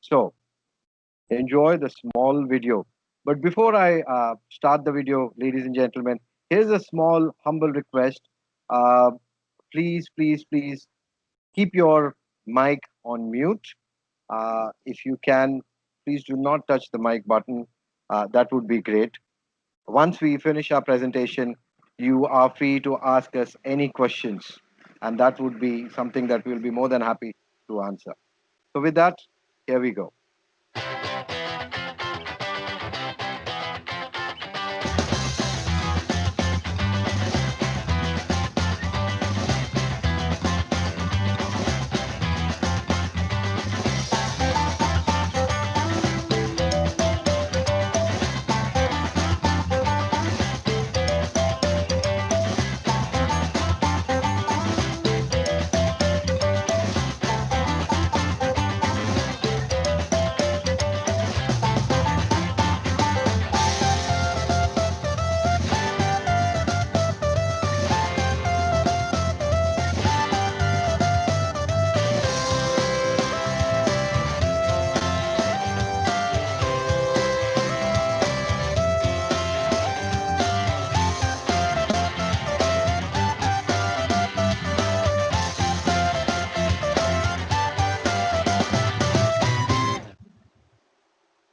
So enjoy the small video. But before I start the video, ladies and gentlemen, here's a small humble request. Uh, please keep your mic on mute. If you can, please do not touch the mic button. That would be great. Once we finish our presentation, you are free to ask us any questions, and that would be something that we'll be more than happy to answer. So, with that, here we go.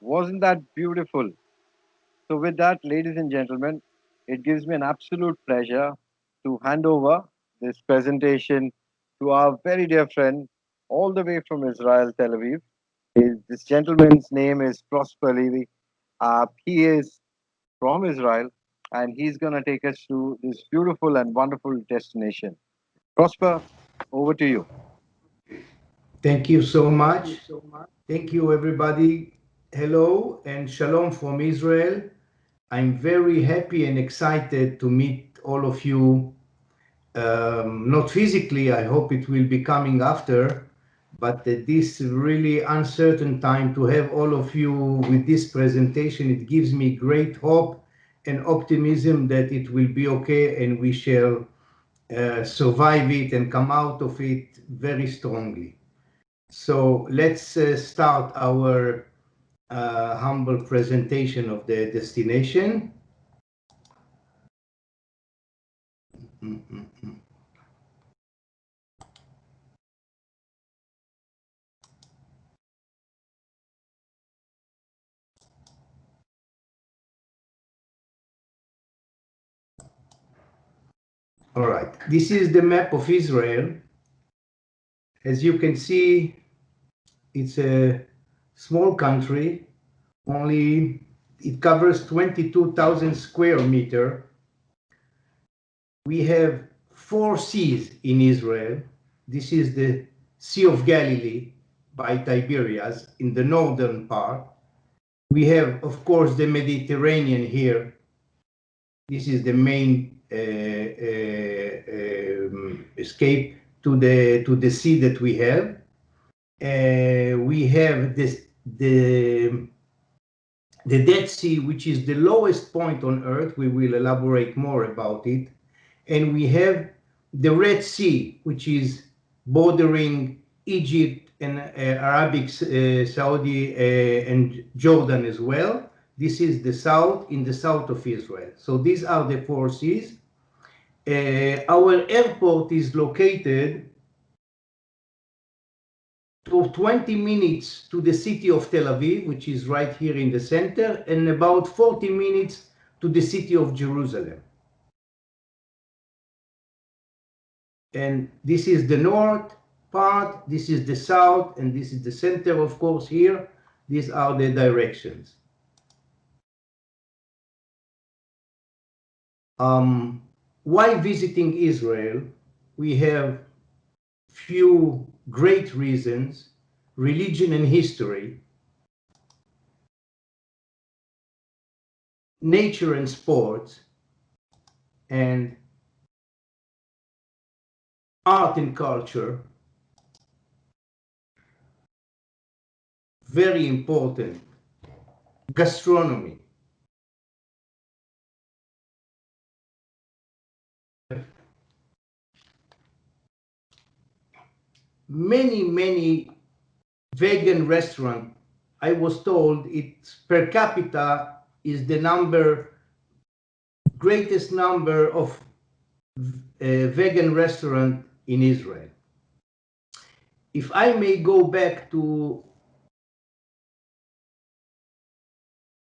Wasn't that beautiful? So, with that, ladies and gentlemen, it gives me an absolute pleasure to hand over this presentation to our very dear friend, all the way from Israel, Tel Aviv. This gentleman's name is Prosper Levy. He is from Israel, and he's going to take us to this beautiful and wonderful destination. Prosper, over to you. Thank you so much. Thank you, everybody. Hello and shalom from Israel. I'm very happy and excited to meet all of you. Not physically, I hope it will be coming after, but at this really uncertain time to have all of you with this presentation, it gives me great hope and optimism that it will be okay and we shall survive it and come out of it very strongly. So let's start our humble presentation of the destination. All right, this is the map of Israel. As you can see, it's a small country, only it covers 22,000 square meters. We have 4 seas in Israel. This is the Sea of Galilee by Tiberias in the northern part. We have, of course, the Mediterranean here. This is the main escape to the sea that we have. We have the Dead Sea, which is the lowest point on Earth. We will elaborate more about it. And we have the Red Sea, which is bordering Egypt and Arabic Saudi and Jordan as well. This is the south, in the south of Israel. So these are the 4 seas. Our airport is located to 20 minutes to the city of Tel Aviv, which is right here in the center, and about 40 minutes to the city of Jerusalem. And this is the north part, this is the south, and this is the center, of course, here. These are the directions. Why visiting Israel? We have few great reasons: religion and history, nature and sports, and art and culture. Very important, gastronomy. Many vegan restaurants I was told it's per capita is the greatest number of vegan restaurant in Israel. If I may go back to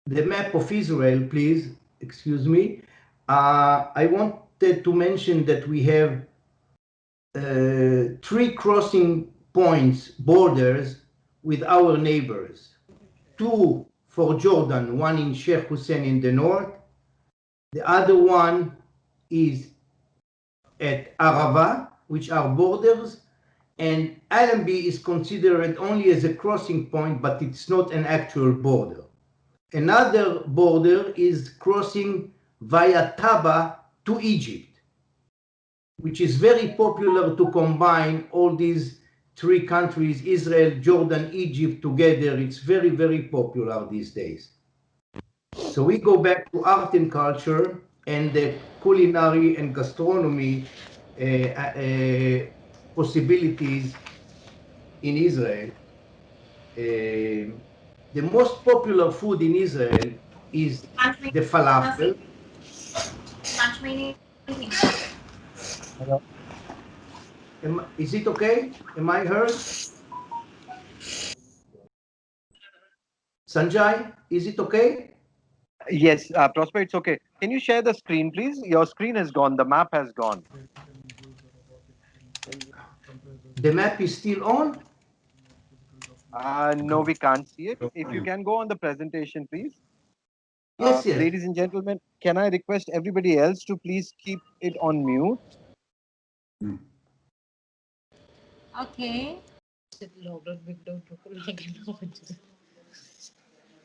the map of Israel, please, excuse me. I wanted to mention that we have 3 crossing points, borders with our neighbors. 2 for Jordan, one in Sheikh Hussein in the north. The other one is at Arava, which are borders, and Allenby is considered only as a crossing point, but it's not an actual border. Another border is crossing via Taba to Egypt, which is very popular to combine all these 3 countries, Israel, Jordan, Egypt, together. It's very, very popular these days. So we go back to art and culture and the culinary and gastronomy possibilities in Israel. The most popular food in Israel is the falafel. Hello. Is it okay? Am I heard? Sanjay, is it okay? Yes, Prosper, it's okay. Can you share the screen, please? Your screen has gone. The map has gone. The map is still on? No, we can't see it. If you can go on the presentation, please. Yes, yes. Ladies and gentlemen, can I request everybody else to please keep it on mute? Okay.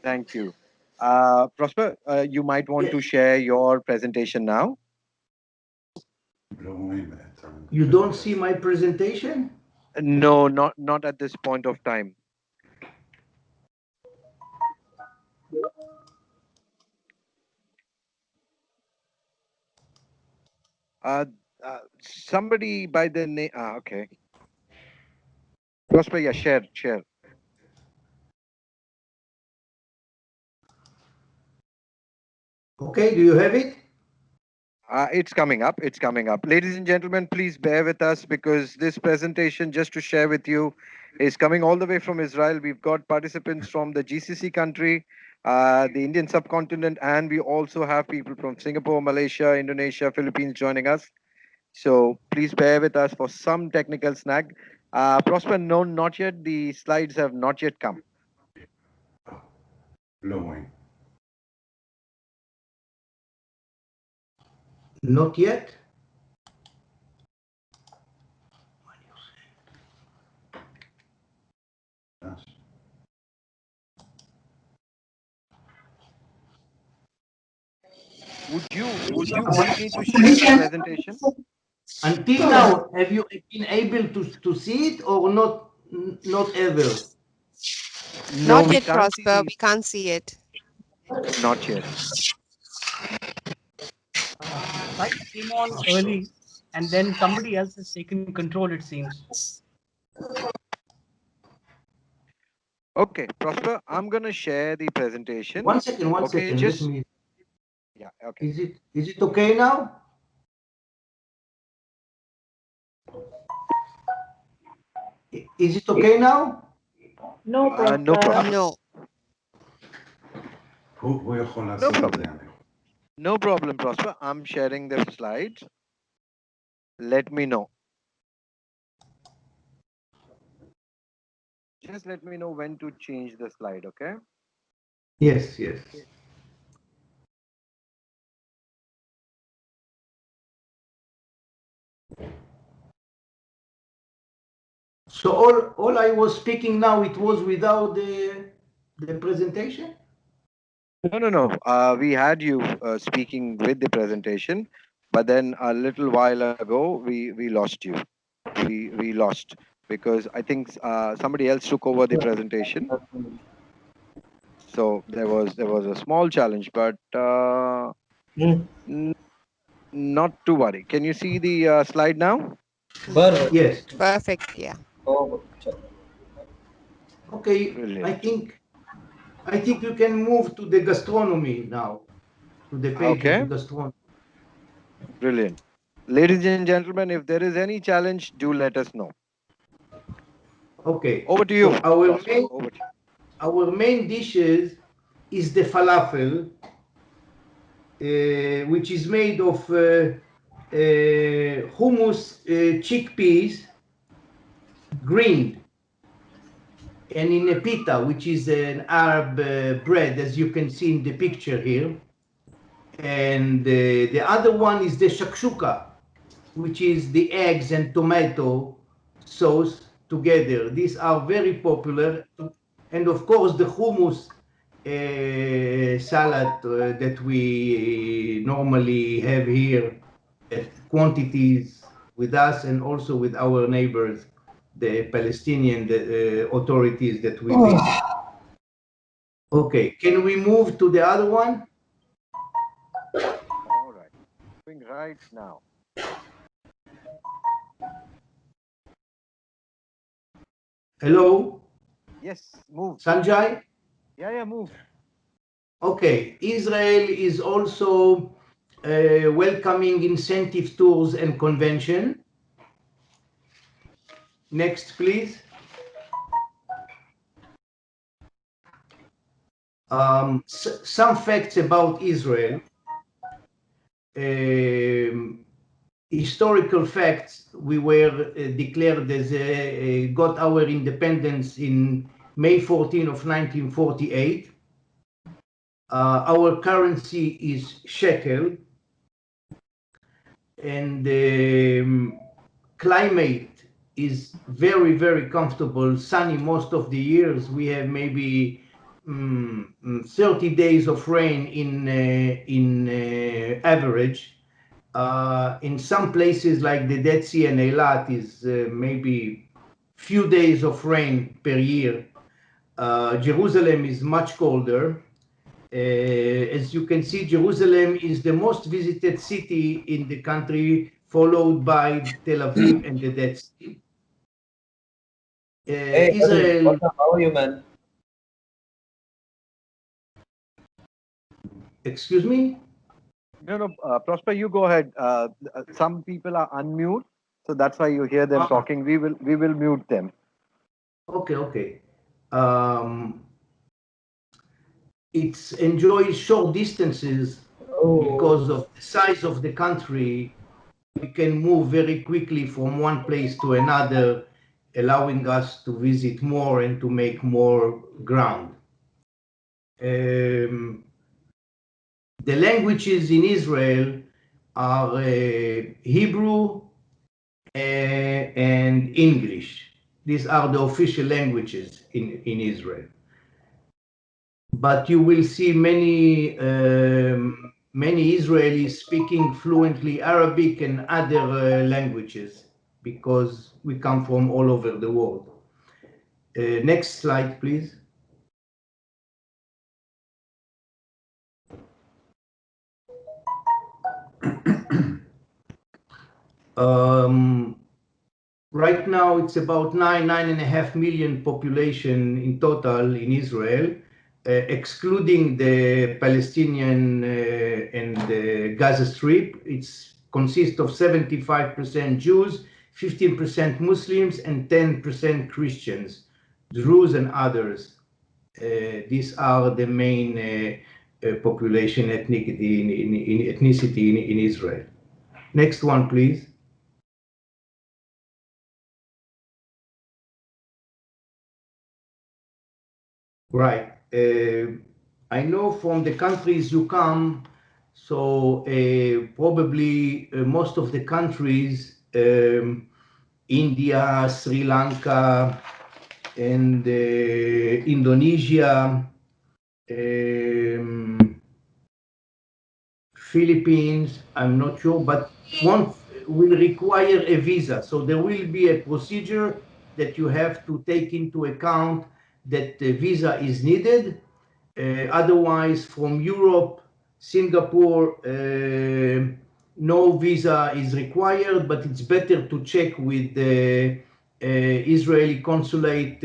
Thank you. Prosper, you might want to share your presentation now. You don't see my presentation? No, not at this point of time. Somebody by the name. Okay. Prosper, yeah, share. Okay, do you have it? It's coming up. It's coming up. Ladies and gentlemen, please bear with us because this presentation, just to share with you, is coming all the way from Israel. We've got participants from the GCC country, the Indian subcontinent, and we also have people from Singapore, Malaysia, Indonesia, Philippines joining us. So please bear with us for some technical snag. Prosper, no, not yet. The slides have not yet come. Not yet. Would you want me to share the presentation? Until now, have you been able to see it or not ever? No, Not we yet, can't see Prosper. the. We can't see it. Not yet. The site came on early, and then somebody else has taken control, it seems. Okay, Prosper, I'm gonna share the presentation. One second. Okay, Let just me. yeah. Okay. Is it okay now? Is it okay now? No, Prosper. No problem. No. No problem. No problem, Prosper. I'm sharing the slides. Let me know. Just let me know when to change the slide, okay? Yes, yes. So all I was speaking now, it was without the presentation? No. We had you speaking with the presentation, but then a little while ago we lost you. We lost because I think somebody else took over the presentation. So there was a small challenge, but not to worry. Can you see the slide now? Yes. Perfect. Yeah. Okay. Brilliant. I think I think you can move to the gastronomy now, to the page of Okay, the gastronomy. brilliant. Ladies and gentlemen, if there is any challenge, do let us know. Okay, Over to you, so Prosper. Over to you. our main dishes is the falafel, which is made of hummus chickpeas green, and in a pita, which is an Arab bread, as you can see in the picture here. And the other one is the shakshuka, which is the eggs and tomato sauce together. These are very popular. And of course, the hummus salad that we normally have here at quantities with us and also with our neighbors, the Palestinian authorities that we visit. Okay, can we move to the other one? All right. Moving right now. Hello, Yes, move. Sanjay? Yeah, move. Okay, Israel is also welcoming incentive tours and convention. Next, please. Some facts about Israel. Historical facts. We were declared as got our independence in May 14 of 1948. Our currency is shekel, and climate is very, very comfortable, sunny most of the years. We have maybe 30 days of rain in average. In some places like the Dead Sea and Eilat is maybe few days of rain per year. Jerusalem is much colder. As you can see, Jerusalem is the most visited city in the country, followed by Tel Aviv and the Dead Sea. Hey, buddy, Israel, welcome. How are you, man? excuse me? No, Prosper, you go ahead. Some people are unmute, so that's why you hear them talking. We will mute them. Okay. It enjoys short distances because of the size of the country. We can move very quickly from one place to another, allowing us to visit more and to make more ground. The languages in Israel are Hebrew and English. These are the official languages in Israel. But you will see many Israelis speaking fluently Arabic and other languages because we come from all over the world. Next slide, please. Right now, it's about 9.5 million population in total in Israel, excluding the Palestinian and the Gaza Strip. It consists of 75% Jews, 15% Muslims, and 10% Christians, Druze and others. These are the main population ethnicity in Israel. Next one, please. Right. I know from the countries you come, so probably most of the countries, India, Sri Lanka, and Indonesia, Philippines, I'm not sure, but one will require a visa. So there will be a procedure that you have to take into account that the visa is needed. Otherwise, from Europe, Singapore, no visa is required, but it's better to check with the Israeli consulate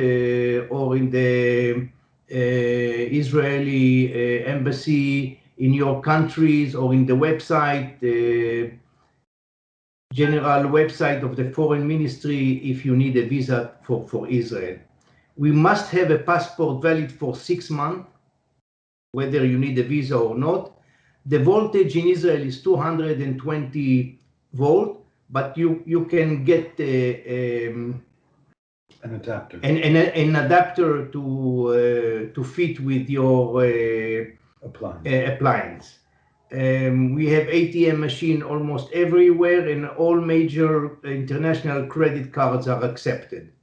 or in the Israeli embassy in your countries or in the website, general website of the foreign ministry if you need a visa for Israel. We must have a passport valid for 6 months, whether you need a visa or not. The voltage in Israel is 220 volt, but you can get An adapter. an adapter to fit with your appliance. We have ATM machine almost everywhere, and all major international credit cards are accepted.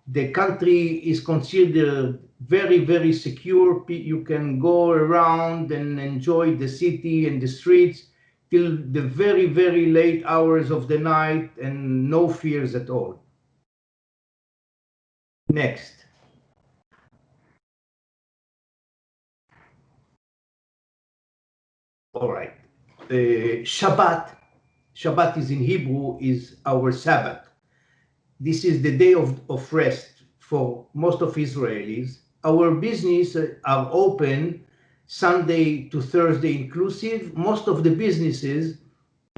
The country is considered very, very secure. You can go around and enjoy the city and the streets till the very, very late hours of the night, and no fears at all. Next. All right. Shabbat. Shabbat is in Hebrew, is our Sabbath. This is the day of rest for most of Israelis. Our businesses are open Sunday to Thursday inclusive. Most of the businesses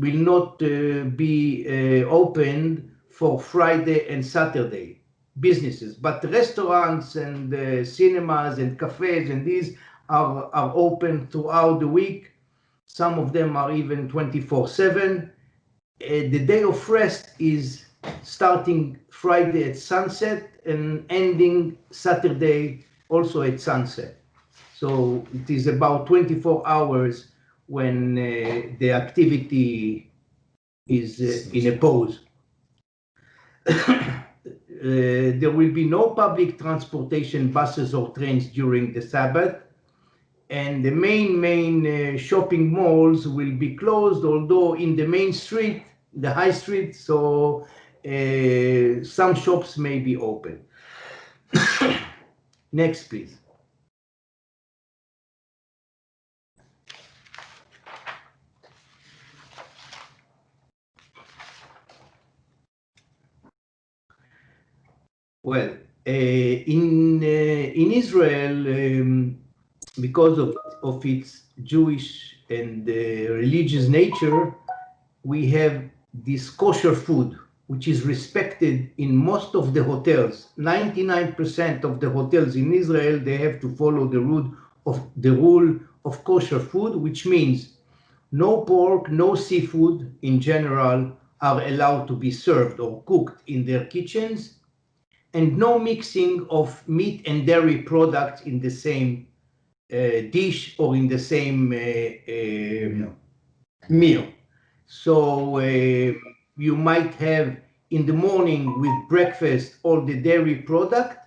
will not be opened for Friday and Saturday businesses, but restaurants and cinemas and cafes and these are open throughout the week. Some of them are even 24/7. The day of rest is starting Friday at sunset and ending Saturday also at sunset. So it is about 24 hours when the activity is in a pause. There will be no public transportation, buses or trains during the Sabbath. And the main shopping malls will be closed, although in the main street, the high street, so some shops may be open. Next, please. Well, in Israel, because of its Jewish and religious nature, we have this kosher food, which is respected in most of the hotels. 99% of the hotels in Israel, they have to follow the rule of kosher food, which means no pork, no seafood in general are allowed to be served or cooked in their kitchens, and no mixing of meat and dairy products in the same dish or in the same meal. So you might have in the morning with breakfast all the dairy product,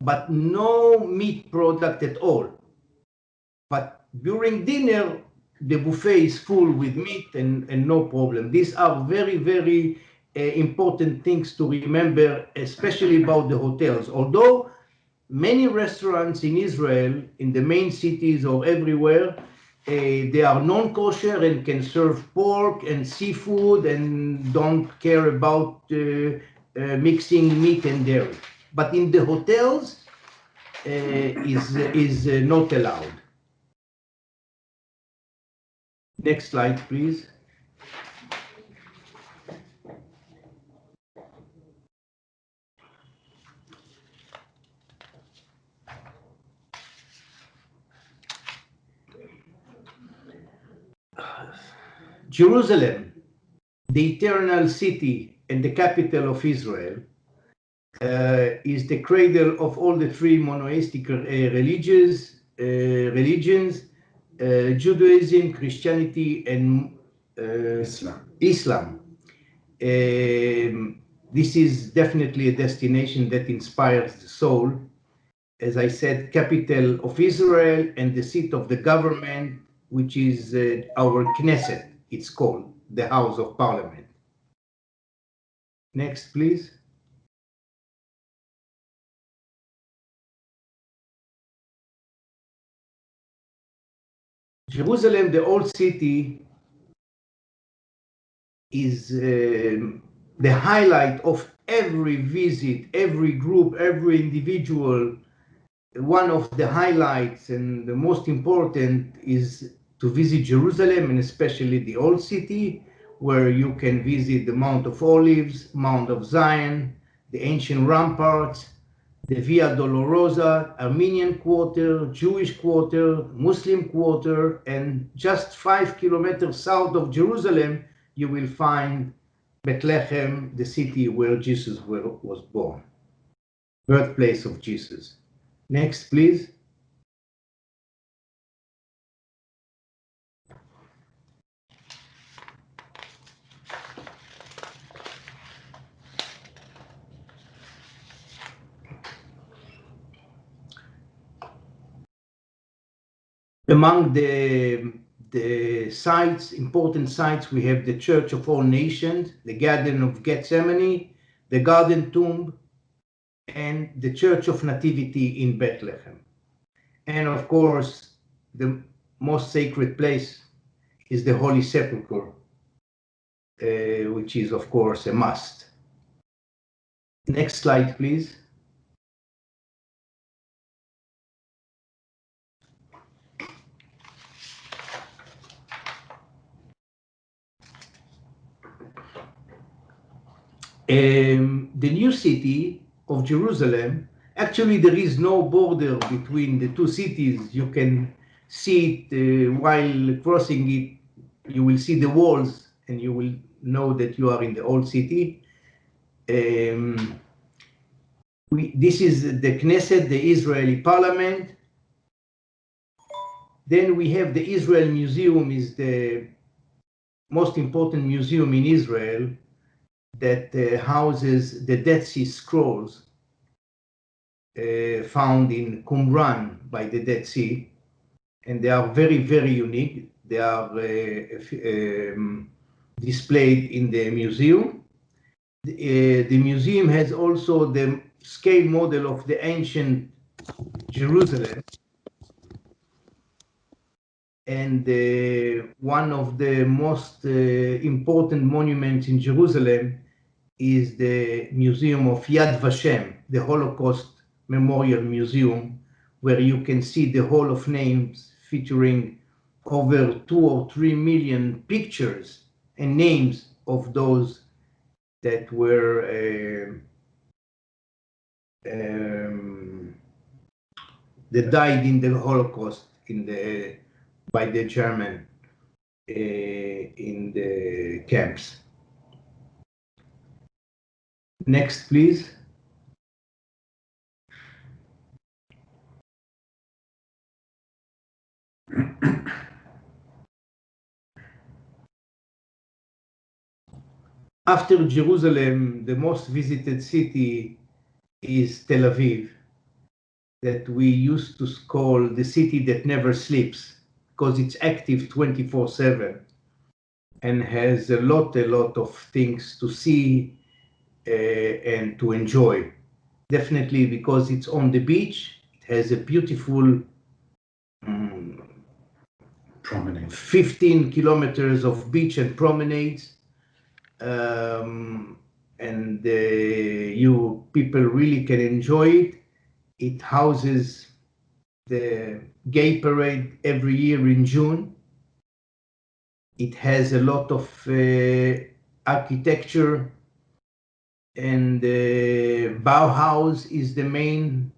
but no meat product at all. But during dinner, the buffet is full with meat and no problem. These are very, very important things to remember, especially about the hotels. Although many restaurants in Israel, in the main cities or everywhere, they are non-kosher and can serve pork and seafood and don't care about mixing meat and dairy. But in the hotels, is not allowed. Next slide, please. Jerusalem, the eternal city and the capital of Israel, is the cradle of all the three monotheistic religions, Judaism, Christianity, and Islam. This is definitely a destination that inspires the soul. As I said, capital of Israel and the seat of the government, which is our Knesset, it's called, the House of Parliament. Next, please. Jerusalem, the old city, is the highlight of every visit, every group, every individual one of the highlights and the most important is to visit Jerusalem, and especially the Old City, where you can visit the Mount of Olives, Mount of Zion, the ancient ramparts, the Via Dolorosa, Armenian Quarter, Jewish Quarter, Muslim Quarter, and just 5 kilometers south of Jerusalem, you will find Bethlehem, the city where Jesus was born, birthplace of Jesus. Next, please. Among the sites, important sites, we have the Church of All Nations, the Garden of Gethsemane, the Garden Tomb, and the Church of Nativity in Bethlehem. And of course, the most sacred place is the Holy Sepulchre, which is of course a must. Next slide, please. The new city of Jerusalem, actually there is no border between the two cities. You can see it while crossing it. You will see the walls and you will know that you are in the old city. This is the Knesset, the Israeli parliament. Then we have the Israel Museum, is the most important museum in Israel that houses the Dead Sea Scrolls found in Qumran by the Dead Sea, and they are very, very unique. They are displayed in the museum. The museum has also the scale model of the ancient Jerusalem, and one of the most important monuments in Jerusalem is the Museum of Yad Vashem, the Holocaust Memorial Museum, where you can see the Hall of Names featuring over 2 or 3 million pictures and names of those that were that died in the Holocaust by the German in the camps. Next, please. After Jerusalem, the most visited city is Tel Aviv, that we used to call the city that never sleeps, because it's active 24/7 and has a lot of things to see and to enjoy. Definitely because it's on the beach, it has a beautiful Promenade. 15 kilometers of beach and promenades. And you people really can enjoy it. It houses the gay parade every year in June. It has a lot of architecture, and Bauhaus is the main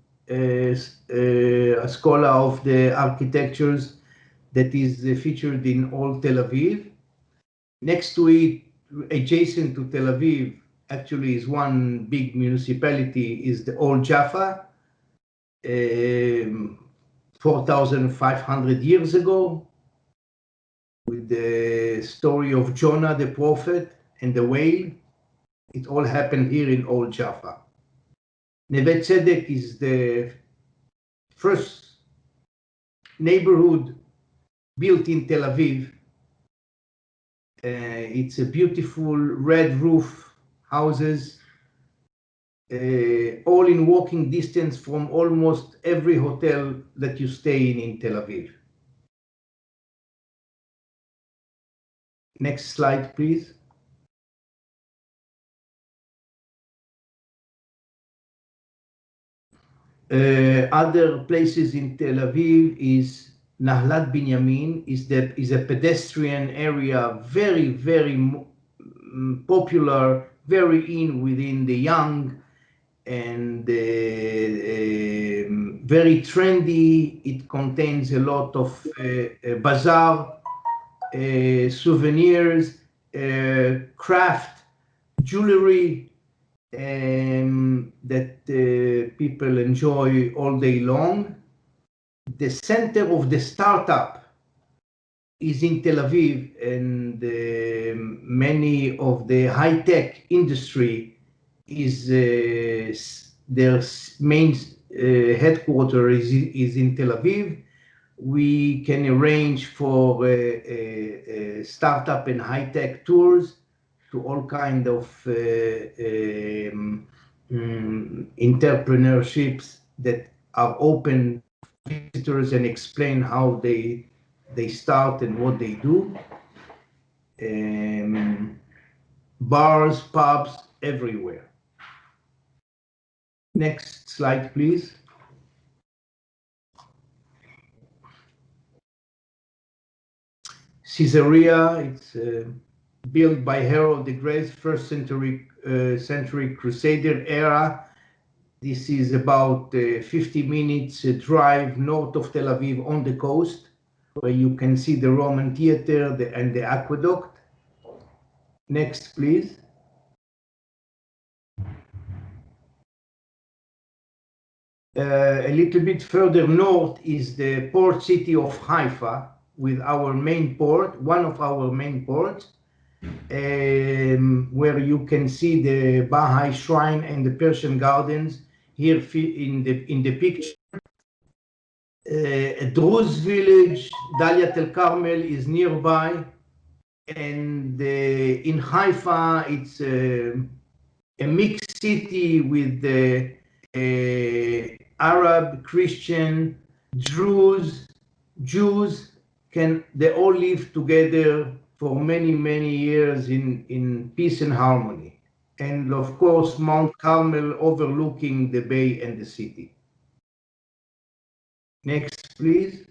scholar of the architectures that is featured in all Tel Aviv. Next to it, adjacent to Tel Aviv, actually is one big municipality, is the Old Jaffa, 4,500 years ago, with the story of Jonah the prophet and the whale. It all happened here in Old Jaffa. Neve Tzedek is the first neighborhood built in Tel Aviv. It's a beautiful red roof houses, all in walking distance from almost every hotel that you stay in Tel Aviv. Next slide, please. Other places in Tel Aviv is Nahlat Binyamin, is a pedestrian area, very popular, very in within the young, and very trendy. It contains a lot of bazaar, souvenirs, craft, jewelry, that people enjoy all day long. The center of the startup is in Tel Aviv, and many of the high-tech industry is their main headquarters is in Tel Aviv. We can arrange for startup and high-tech tours to all kind of entrepreneurships that are open to visitors and explain how they start and what they do. Bars, pubs, everywhere. Next slide, please. Caesarea, it's built by Herod the Great, first century crusader era. This is about 50 minutes drive north of Tel Aviv on the coast, where you can see the Roman theater and the aqueduct. Next, please. A little bit further north is the port city of Haifa, with our main port, one of our main ports, where you can see the Baha'i shrine and the Persian gardens here in the picture. A Druze village, Daliat El Carmel, is nearby, and in Haifa it's a mixed city with the Arab, Christian, Jews, they all live together for many years in peace and harmony. And of course, Mount Carmel overlooking the bay and the city. Next, please.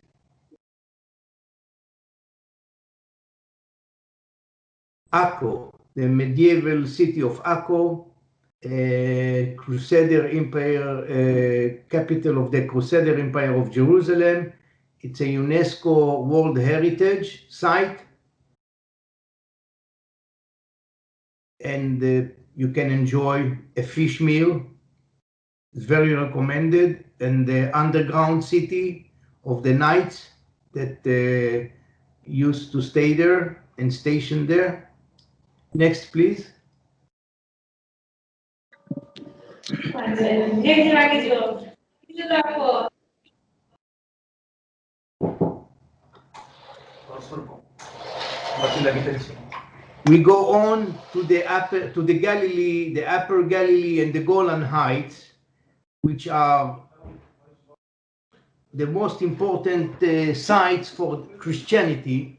Akko, the medieval city of Akko, Crusader Empire, capital of the Crusader Empire of Jerusalem. It's a UNESCO World Heritage Site. And you can enjoy a fish meal. It's very recommended. And the underground city of the knights that used to stay there and station there. Next, please. We go on to the Galilee, the Upper Galilee and the Golan Heights, which are the most important sites for Christianity.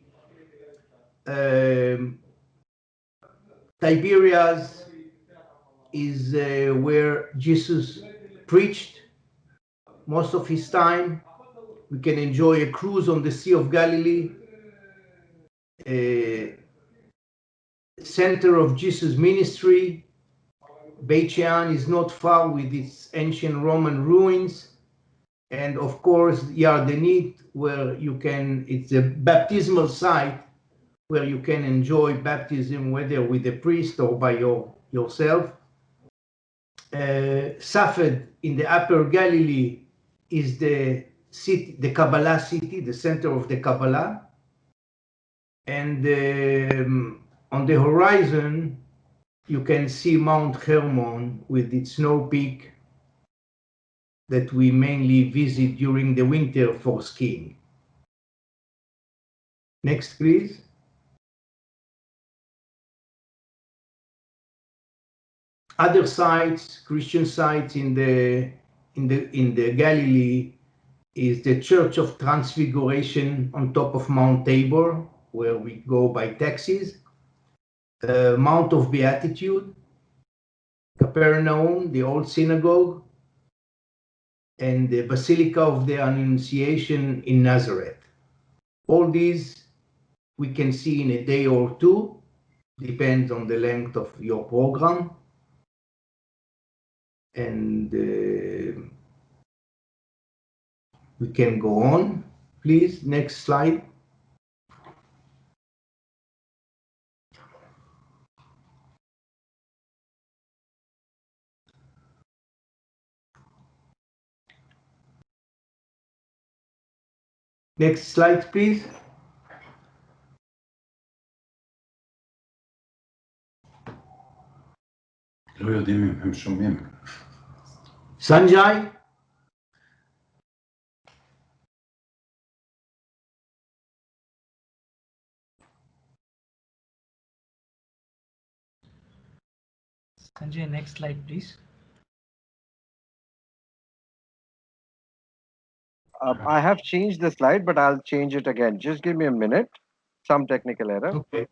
Tiberias is where Jesus preached most of his time. We can enjoy a cruise on the Sea of Galilee. Center of Jesus' ministry. Beit Shean is not far with its ancient Roman ruins. And of course, Yardenit, where you can, it's a baptismal site where you can enjoy baptism, whether with a priest or by yourself. Safed in the Upper Galilee is the city, the Kabbalah city, the center of the Kabbalah. And on the horizon, you can see Mount Hermon with its snow peak that we mainly visit during the winter for skiing. Next, please. Other sites, Christian sites in the Galilee, is the Church of Transfiguration on top of Mount Tabor, where we go by taxis. Mount of Beatitude, Capernaum, the old synagogue, and the Basilica of the Annunciation in Nazareth. All these we can see in a day or two, depends on the length of your program. And we can go on. Please, next slide. Next slide, please. לא יודעים אם הם שומעים. Sanjay? Sanjay, next slide, please. I have changed the slide, but I'll change it again. Just give me a minute. Some technical error. Okay.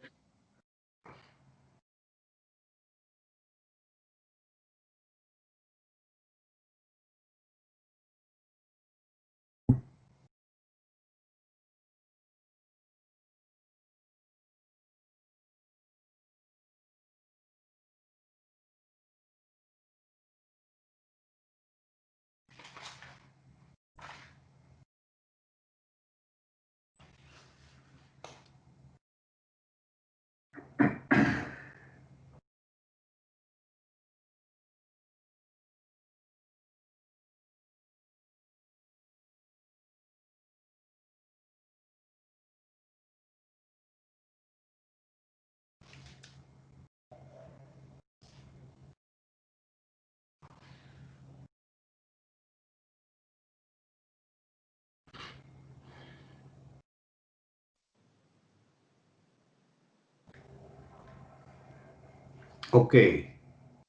Okay,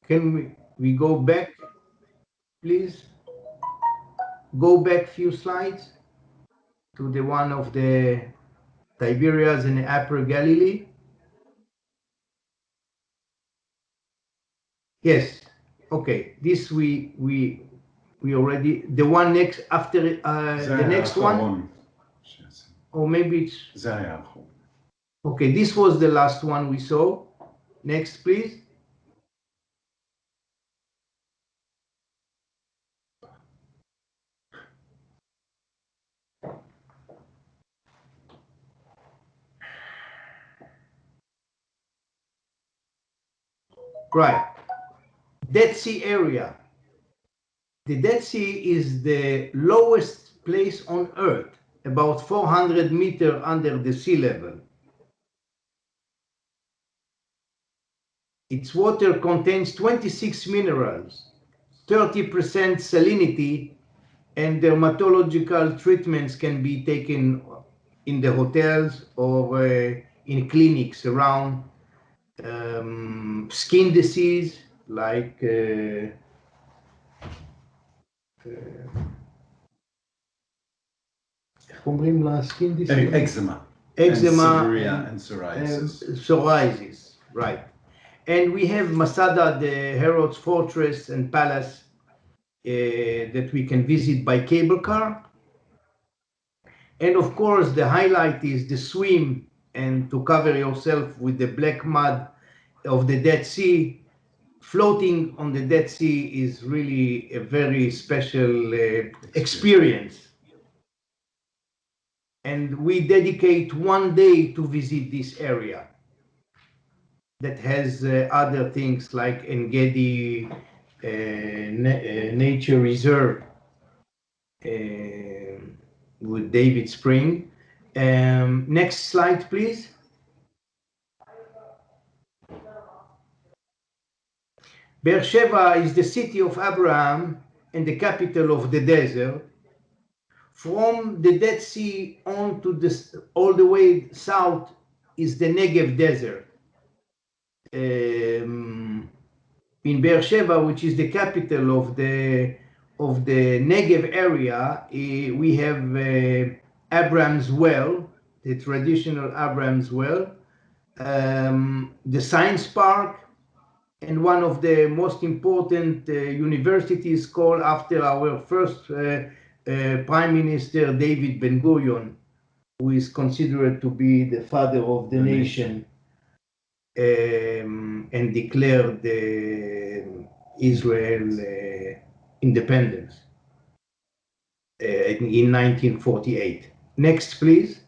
can we go back, please? Go back few slides to the one of the Tiberias and Acre Galilee. Yes. Okay. This we already, the one next after the next one, or maybe it's זה היה האחרון. okay. This was the last one we saw. Next, please. Right. Dead Sea area. The Dead Sea is the lowest place on Earth, about 400 meters under the sea level. Its water contains 26 minerals, 30% salinity, and dermatological treatments can be taken in the hotels or in clinics around skin disease like איך אומרים לסקין disease? eczema and and psoriasis. Psoriasis, right. And we have Masada, the Herod's fortress and palace that we can visit by cable car. And of course, the highlight is the swim and to cover yourself with the black mud of the Dead Sea. Floating on the Dead Sea is really a very special experience. And we dedicate one day to visit this area that has other things like Engedi Nature Reserve with David Spring. Next slide, please. Beersheva is the city of Abraham and the capital of the desert. From the Dead Sea on to all the way south is the Negev desert. In Beersheva, which is the capital of the Negev area, we have Abraham's well, the traditional Abraham's well, the science park, and one of the most important universities called after our first Prime Minister, David Ben-Gurion, who is considered to be the father of the nation, and declared Israel independence in 1948. Next, please.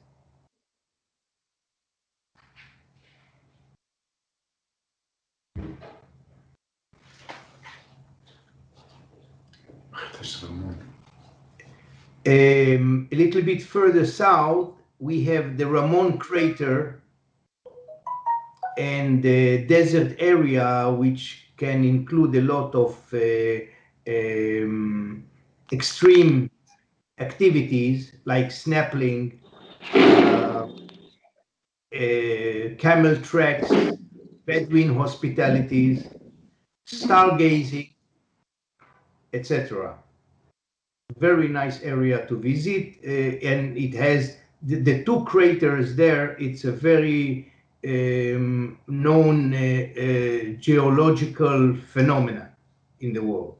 A little bit further south, we have the Ramon crater and the desert area, which can include a lot of extreme activities like snapping, camel treks, Bedouin hospitalities, stargazing, etc. Very nice area to visit, and it has the two craters there. It's a very known geological phenomena in the world.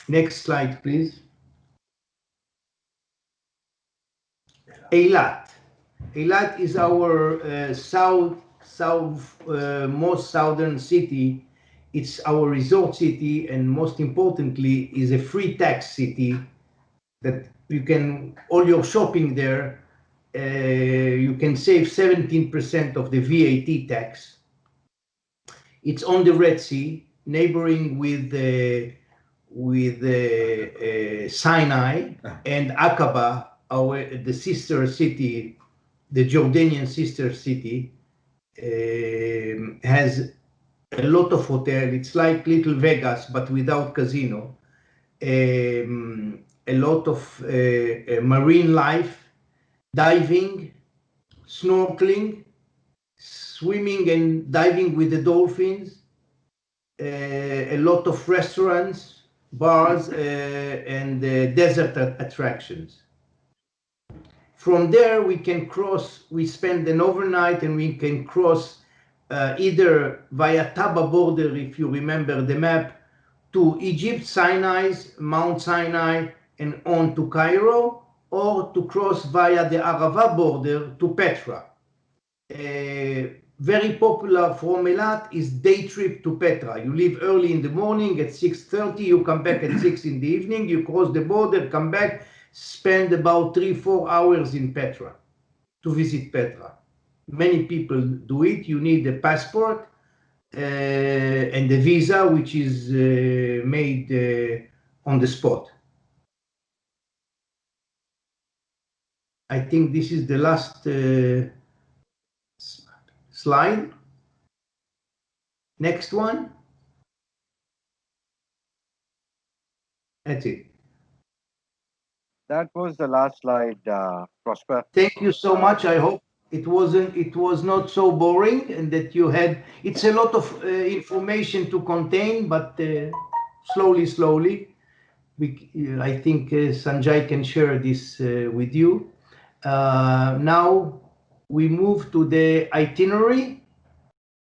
Next slide, please. Eilat. Eilat is our most southern city. It's our resort city, and most importantly, is a free tax city that you can, all your shopping there, you can save 17% of the VAT tax. It's on the Red Sea, neighboring with Sinai and Aqaba, the sister city, the Jordanian sister city, has a lot of hotel. It's like Little Vegas, but without casino. A lot of marine life, diving, snorkeling, swimming and diving with the dolphins, a lot of restaurants, bars, and desert attractions. From there, we can cross, we spend an overnight, and we can cross either via Taba border, if you remember the map, to Egypt, Mount Sinai, and on to Cairo, or to cross via the Arava border to Petra. Very popular from Eilat is day trip to Petra. You leave early in the morning at 6:30, you come back at 6 in the evening, you cross the border, come back, spend about 3-4 hours in Petra to visit Petra. Many people do it. You need a passport and a visa, which is made on the spot. I think this is the last slide. Next one. That's it. That was the last slide, Prosper. Thank you so much. I hope it was not so boring, and that you had, it's a lot of information to contain, but slowly. I think Sanjay can share this with you. Now we move to the itinerary,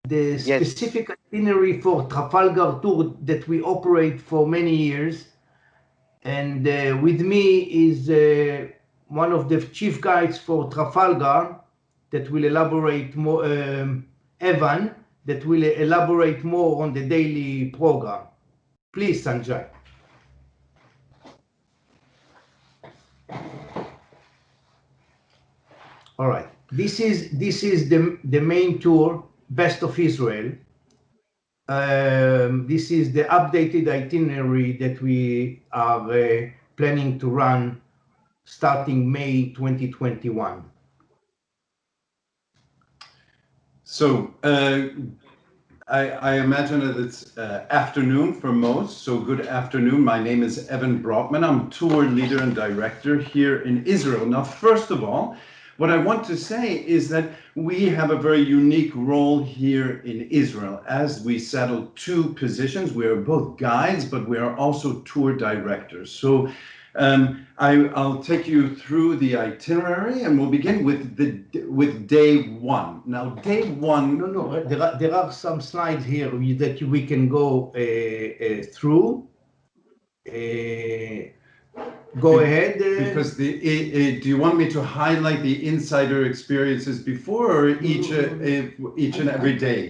the specific itinerary for Trafalgar tour that we operate for many years. And with me is one of the chief guides for Trafalgar that will elaborate more, Evan, that will elaborate more on the daily program. Please, Sanjay. All right. This is the main tour, Best of Israel. This is the updated itinerary that we are planning to run starting May 2021. So I imagine that it's afternoon for most, so good afternoon. My name is Evan Brotman. I'm tour leader and director here in Israel. Now, first of all, what I want to say is that we have a very unique role here in Israel as we settle two positions. We are both guides, but we are also tour directors. So I'll take you through the itinerary, and we'll begin with day one. Now, day one. No. There are some slides here that we can go through. Go ahead. Because do you want me to highlight the insider experiences before, or each and every day?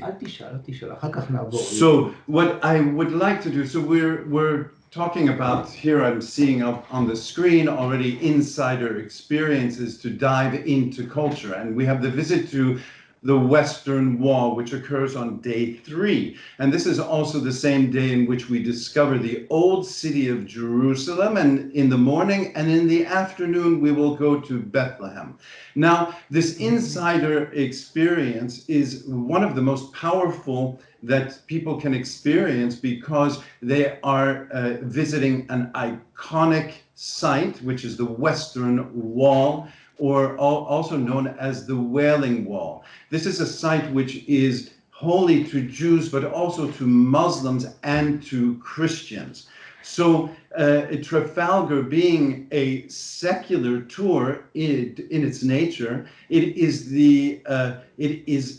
So what I would like to do, so we're talking about here, I'm seeing up on the screen already insider experiences to dive into culture, and we have the visit to the Western Wall, which occurs on day 3. And this is also the same day in which we discover the old city of Jerusalem, and in the morning and in the afternoon we will go to Bethlehem. Now, this insider experience is one of the most powerful that people can experience because they are visiting an iconic site, which is the Western Wall, or also known as the Wailing Wall. This is a site which is holy to Jews, but also to Muslims and to Christians. So Trafalgar, being a secular tour in its nature, it is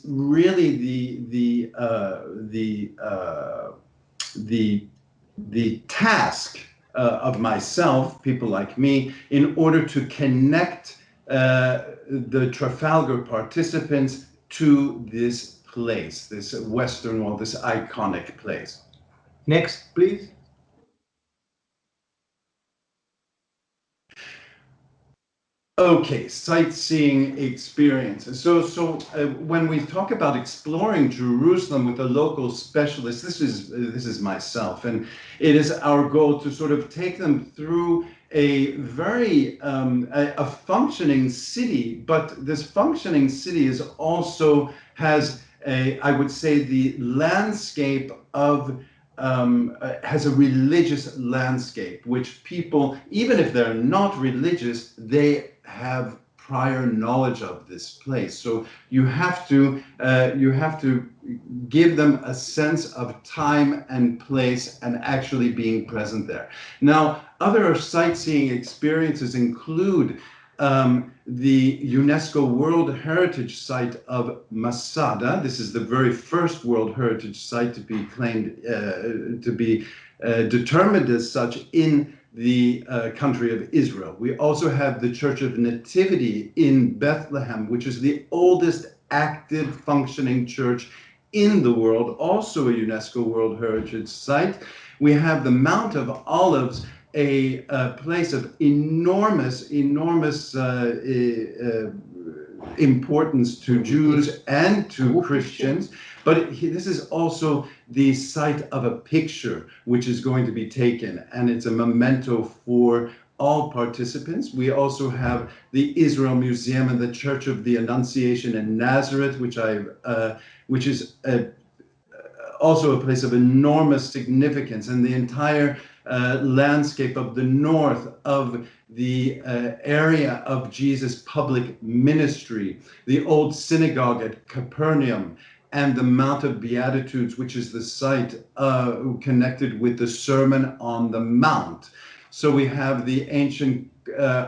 really the task of myself, people like me, in order to connect the Trafalgar participants to this place, this Western Wall, this iconic place. Next, please. Okay, sightseeing experiences. So when we talk about exploring Jerusalem with a local specialist, this is myself, and it is our goal to sort of take them through a very a functioning city, but this functioning city is also has I would say the landscape of has a religious landscape, which people, even if they're not religious, they have prior knowledge of this place. So you have to give them a sense of time and place and actually being present there. Now, other sightseeing experiences include the UNESCO World Heritage Site of Masada. This is the very first World Heritage Site to be claimed, to be determined as such in the country of Israel. We also have the Church of Nativity in Bethlehem, which is the oldest active functioning church in the world, also a UNESCO World Heritage Site. We have the Mount of Olives, a place of enormous importance to Jews and to Christians. But this is also the site of a picture which is going to be taken, and it's a memento for all participants. We also have the Israel Museum and the Church of the Annunciation in Nazareth, which is also a place of enormous significance, and the entire landscape of the north of the area of Jesus' public ministry, the old synagogue at Capernaum, and the Mount of Beatitudes, which is the site connected with the Sermon on the Mount. So we have the ancient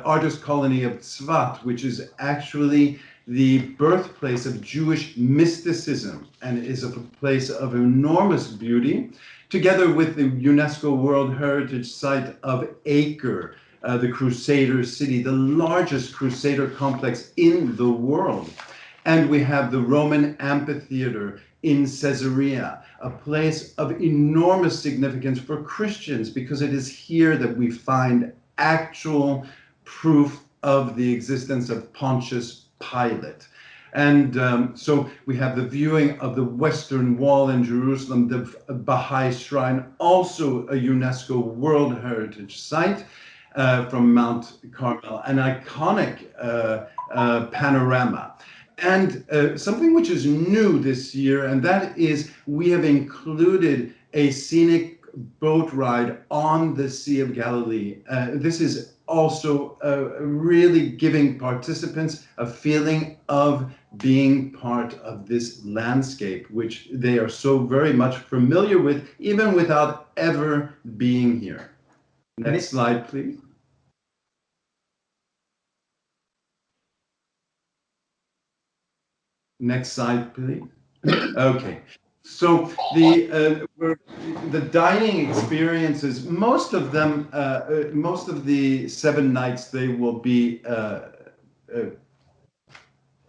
artist colony of Tzvat, which is actually the birthplace of Jewish mysticism and is a place of enormous beauty, together with the UNESCO World Heritage Site of Acre, the Crusader city, the largest Crusader complex in the world. And we have the Roman amphitheater in Caesarea, a place of enormous significance for Christians, because it is here that we find actual proof of the existence of Pontius Pilate. And so we have the viewing of the Western Wall in Jerusalem, the Baha'i Shrine, also a UNESCO World Heritage Site from Mount Carmel, an iconic panorama. And something which is new this year, and that is we have included a scenic boat ride on the Sea of Galilee. This is also really giving participants a feeling of being part of this landscape, which they are so very much familiar with, even without ever being here. Next slide, please. Next slide, please. Okay. So the dining experiences, most of them, most of the 7 nights, they will be.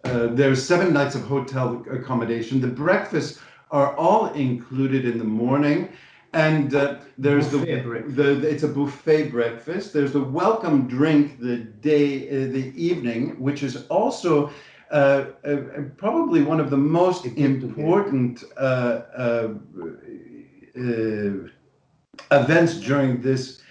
There's 7 nights of hotel accommodation. The breakfasts are all included in the morning, and there's it's a buffet breakfast. There's the welcome drink the evening, which is also probably one of the most important events during this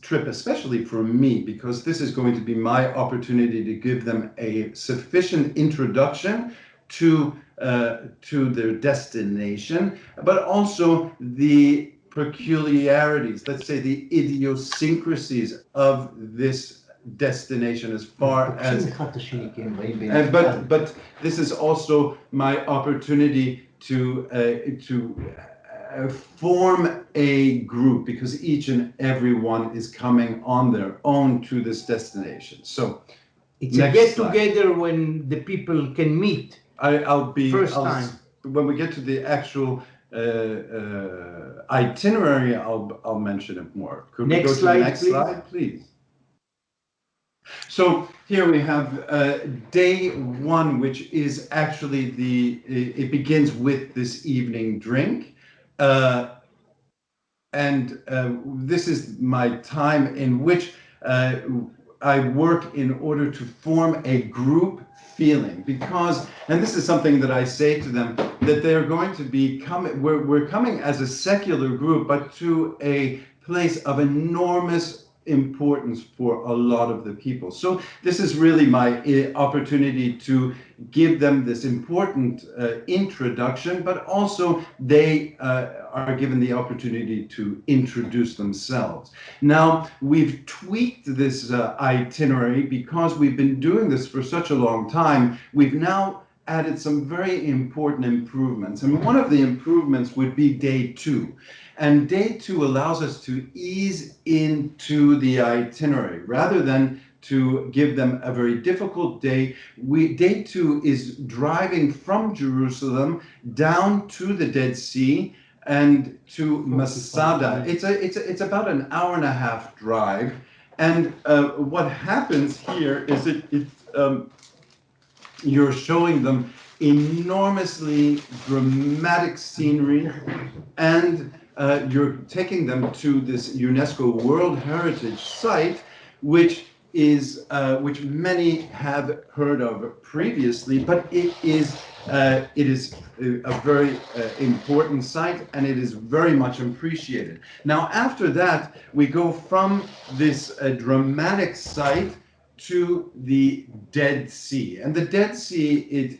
trip, especially for me, because this is going to be my opportunity to give them a sufficient introduction to their destination, but also the peculiarities, let's say the idiosyncrasies of this destination as far as but this is also my opportunity to form a group, because each and every one is coming on their own to this destination. So it's a get together when the people can meet. I'll first time when we get to the actual itinerary, I'll mention it more. Could we go to the next slide, please? So here we have day 1, which is actually it begins with this evening drink. And this is my time in which I work in order to form a group feeling, because, and this is something that I say to them, that they're going to be coming, we're coming as a secular group, but to a place of enormous importance for a lot of the people. So this is really my opportunity to give them this important introduction, but also they are given the opportunity to introduce themselves. Now, we've tweaked this itinerary because we've been doing this for such a long time. We've now added some very important improvements, and one of the improvements would be day 2. And day 2 allows us to ease into the itinerary rather than to give them a very difficult day. Day 2 is driving from Jerusalem down to the Dead Sea and to Masada. It's about an hour and a half drive. And what happens here is you're showing them enormously dramatic scenery, and you're taking them to this UNESCO World Heritage Site, which many have heard of previously, but it is a very important site, and it is very much appreciated. Now, after that, we go from this dramatic site to the Dead Sea, and the Dead Sea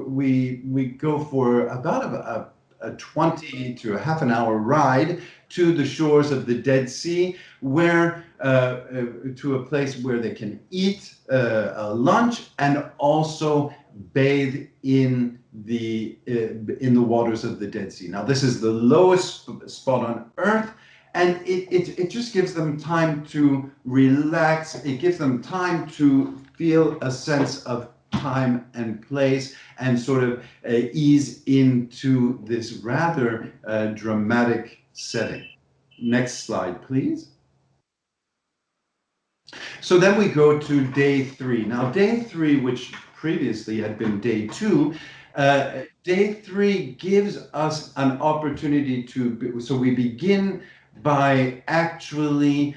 we go for about a 20 to a half an hour ride to the shores of the Dead Sea, where to a place where they can eat lunch and also bathe in the waters of the Dead Sea. Now, this is the lowest spot on earth, and it just gives them time to relax. It gives them time to feel a sense of time and place, and sort of ease into this rather dramatic setting. Next slide, please. So then we go to day 3. Now, day 3, which previously had been day 2, day 3 gives us an opportunity to, so we begin by actually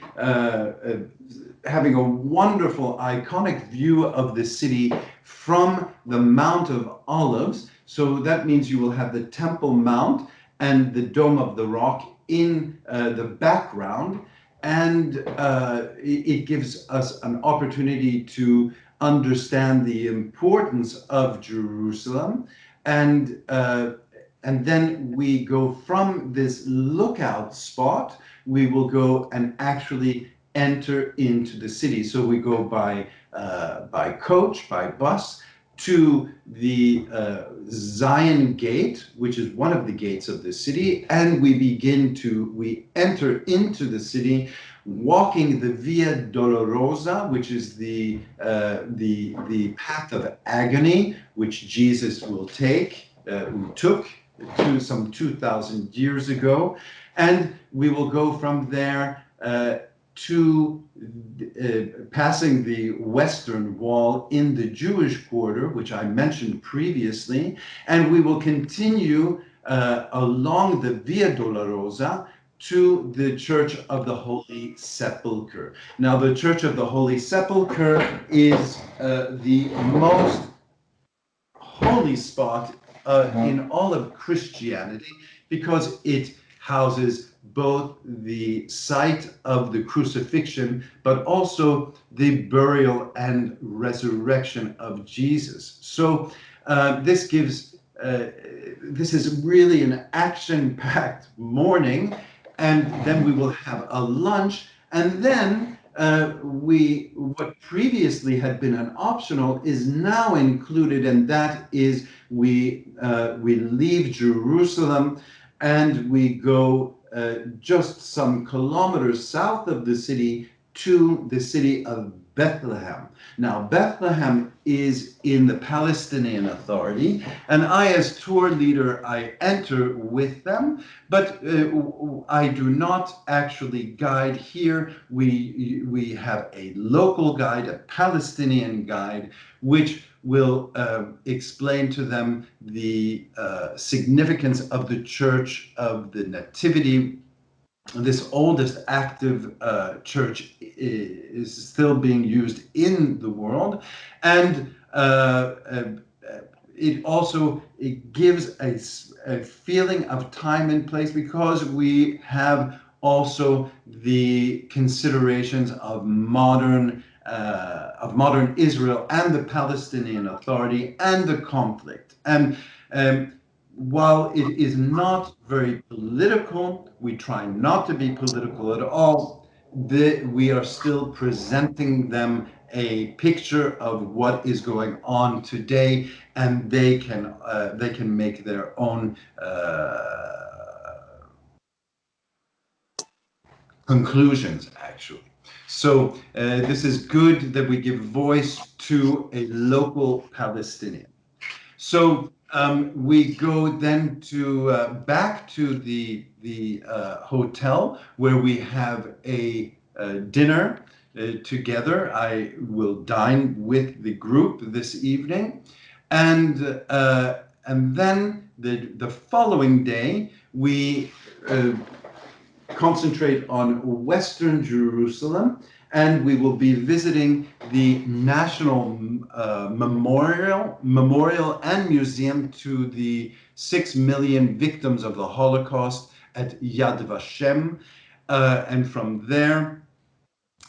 having a wonderful, iconic view of the city from the Mount of Olives. So that means you will have the Temple Mount and the Dome of the Rock in the background. And it gives us an opportunity to understand the importance of Jerusalem. And then we go from this lookout spot, we will go and actually enter into the city. So we go by coach, by bus, to the Zion Gate, which is one of the gates of the city, and we enter into the city, walking the Via Dolorosa, which is the path of agony, which Jesus will took some 2,000 years ago, and we will go from there to passing the Western Wall in the Jewish quarter, which I mentioned previously, and we will continue along the Via Dolorosa to the Church of the Holy Sepulchre. Now, the Church of the Holy Sepulchre is the most holy spot in all of Christianity, because it houses both the site of the crucifixion, but also the burial and resurrection of Jesus. So this is really an action-packed morning, and then we will have a lunch, and then what previously had been an optional is now included, and that is we leave Jerusalem and we go just some kilometers south of the city to the city of Bethlehem. Now, Bethlehem is in the Palestinian Authority, and I, as tour leader, I enter with them, but I do not actually guide here. We have a local guide, a Palestinian guide, which will explain to them the significance of the Church of the Nativity. This oldest active church is still being used in the world, and it gives a feeling of time and place, because we have also the considerations of modern Israel and the Palestinian Authority and the conflict. And while it is not very political, we try not to be political at all, we are still presenting them a picture of what is going on today, and they can make their own conclusions, actually. So this is good that we give voice to a local Palestinian. So we go then back to the hotel, where we have a dinner together. I will dine with the group this evening, and then the following day we concentrate on Western Jerusalem, and we will be visiting the National Memorial and Museum to the 6 million victims of the Holocaust at Yad Vashem. And from there,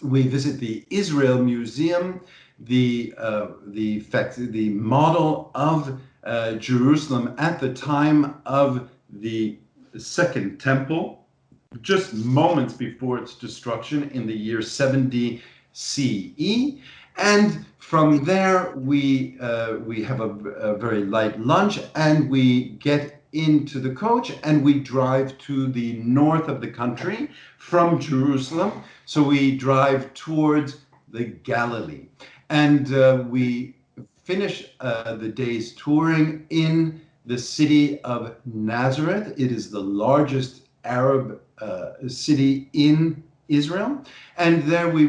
we visit the Israel Museum, the model of Jerusalem at the time of the Second Temple, just moments before its destruction in the year 70 CE. And from there, we have a very light lunch, and we get into the coach, and we drive to the north of the country from Jerusalem. So we drive towards the Galilee, and we finish the day's touring in the city of Nazareth. It is the largest Arab city in Israel, and there we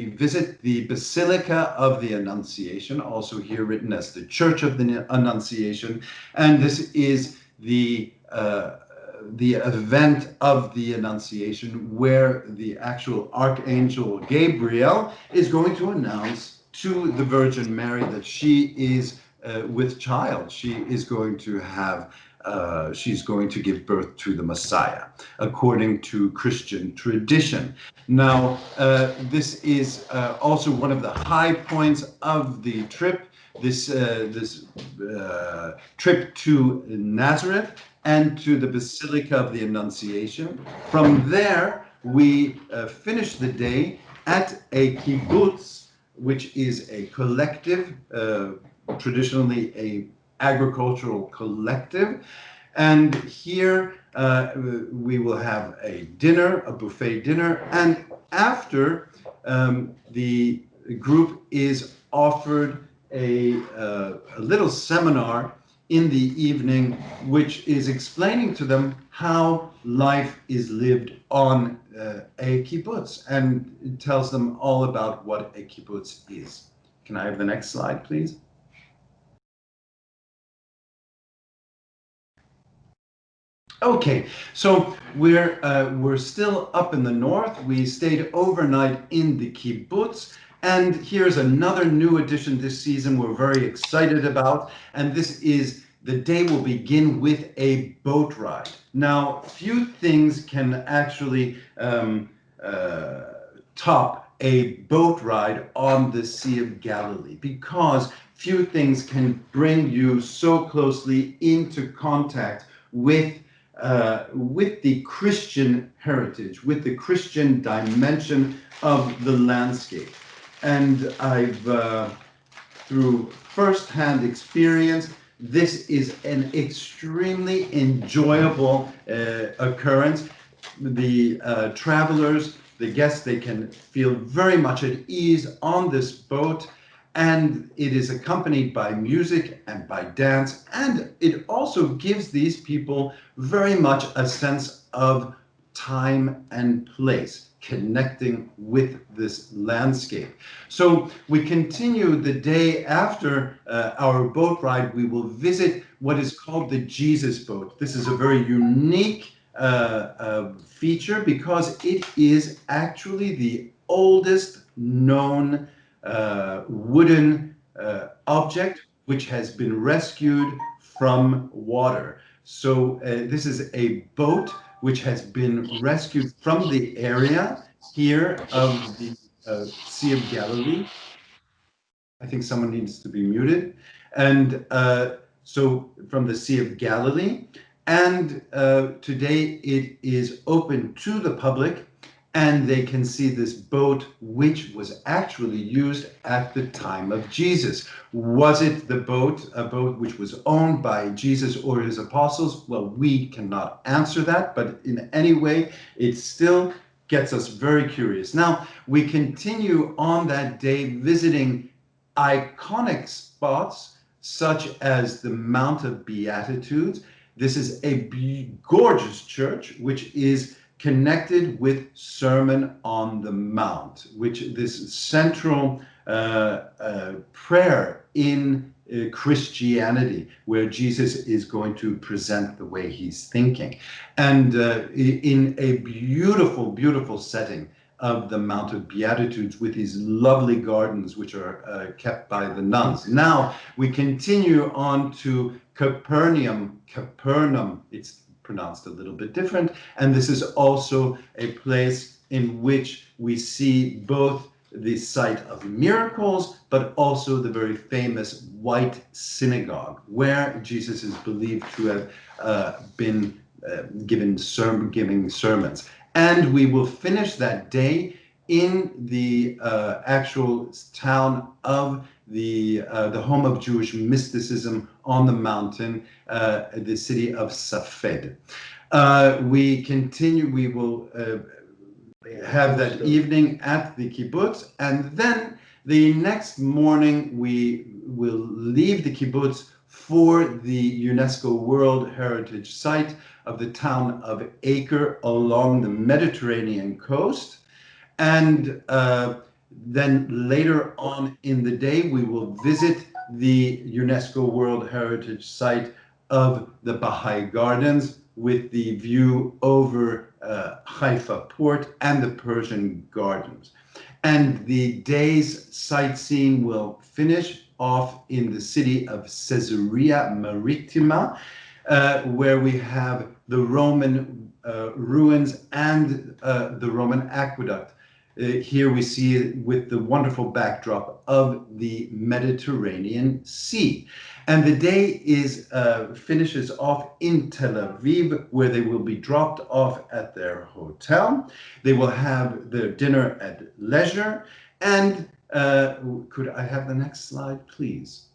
visit the Basilica of the Annunciation, also here written as the Church of the Annunciation, and this is the event of the Annunciation, where the actual Archangel Gabriel is going to announce to the Virgin Mary that she is with child. She is going to have she's going to give birth to the Messiah, according to Christian tradition. Now, this is also one of the high points of the trip, this trip to Nazareth and to the Basilica of the Annunciation. From there, we finish the day at a kibbutz, which is a collective, traditionally a agricultural collective, And here we will have a dinner, a buffet dinner, and after the group is offered a little seminar in the evening, which is explaining to them how life is lived on a kibbutz, and it tells them all about what a kibbutz is. Can I have the next slide, please? Okay, so we're still up in the north. We stayed overnight in the kibbutz, and here's another new addition this season we're very excited about, and this is the day will begin with a boat ride. Now, few things can actually top a boat ride on the Sea of Galilee, because few things can bring you so closely into contact with the Christian heritage, with the Christian dimension of the landscape. And I've, through firsthand experience, this is an extremely enjoyable occurrence. The travelers, the guests, they can feel very much at ease on this boat, and it is accompanied by music and by dance, and it also gives these people very much a sense of time and place, connecting with this landscape. So we continue the day after our boat ride. We will visit what is called the Jesus boat. This is a very unique feature because it is actually the oldest known wooden object which has been rescued from water. So this is a boat which has been rescued from the area here of the Sea of Galilee. I think someone needs to be muted. And so from the Sea of Galilee. And today it is open to the public, and they can see this boat, which was actually used at the time of Jesus. Was it a boat which was owned by Jesus or his apostles? Well, we cannot answer that, but in any way, it still gets us very curious. Now, we continue on that day visiting iconic spots, such as the Mount of Beatitudes. This is a gorgeous church, which is connected with Sermon on the Mount, which this central prayer in Christianity, where Jesus is going to present the way he's thinking. And in a beautiful, beautiful setting of the Mount of Beatitudes with these lovely gardens which are kept by the nuns. Now we continue on to Capernaum. It's pronounced a little bit different, and this is also a place in which we see both the site of miracles, but also the very famous White Synagogue, where Jesus is believed to have been giving sermons. And we will finish that day in the actual town of the home of Jewish mysticism on the mountain, the city of Safed. We continue, we will have that evening at the kibbutz, and then the next morning we will leave the kibbutz for the UNESCO World Heritage Site of the town of Acre along the Mediterranean coast. And then later on in the day, we will visit the UNESCO World Heritage Site of the Baha'i Gardens with the view over Haifa port and the Persian Gardens. And the day's sightseeing will finish off in the city of Caesarea Maritima, where we have the Roman ruins and the Roman aqueduct. Here we see it with the wonderful backdrop of the Mediterranean Sea. And the day finishes off in Tel Aviv, where they will be dropped off at their hotel. They will have their dinner at leisure. And could I have the next slide, please?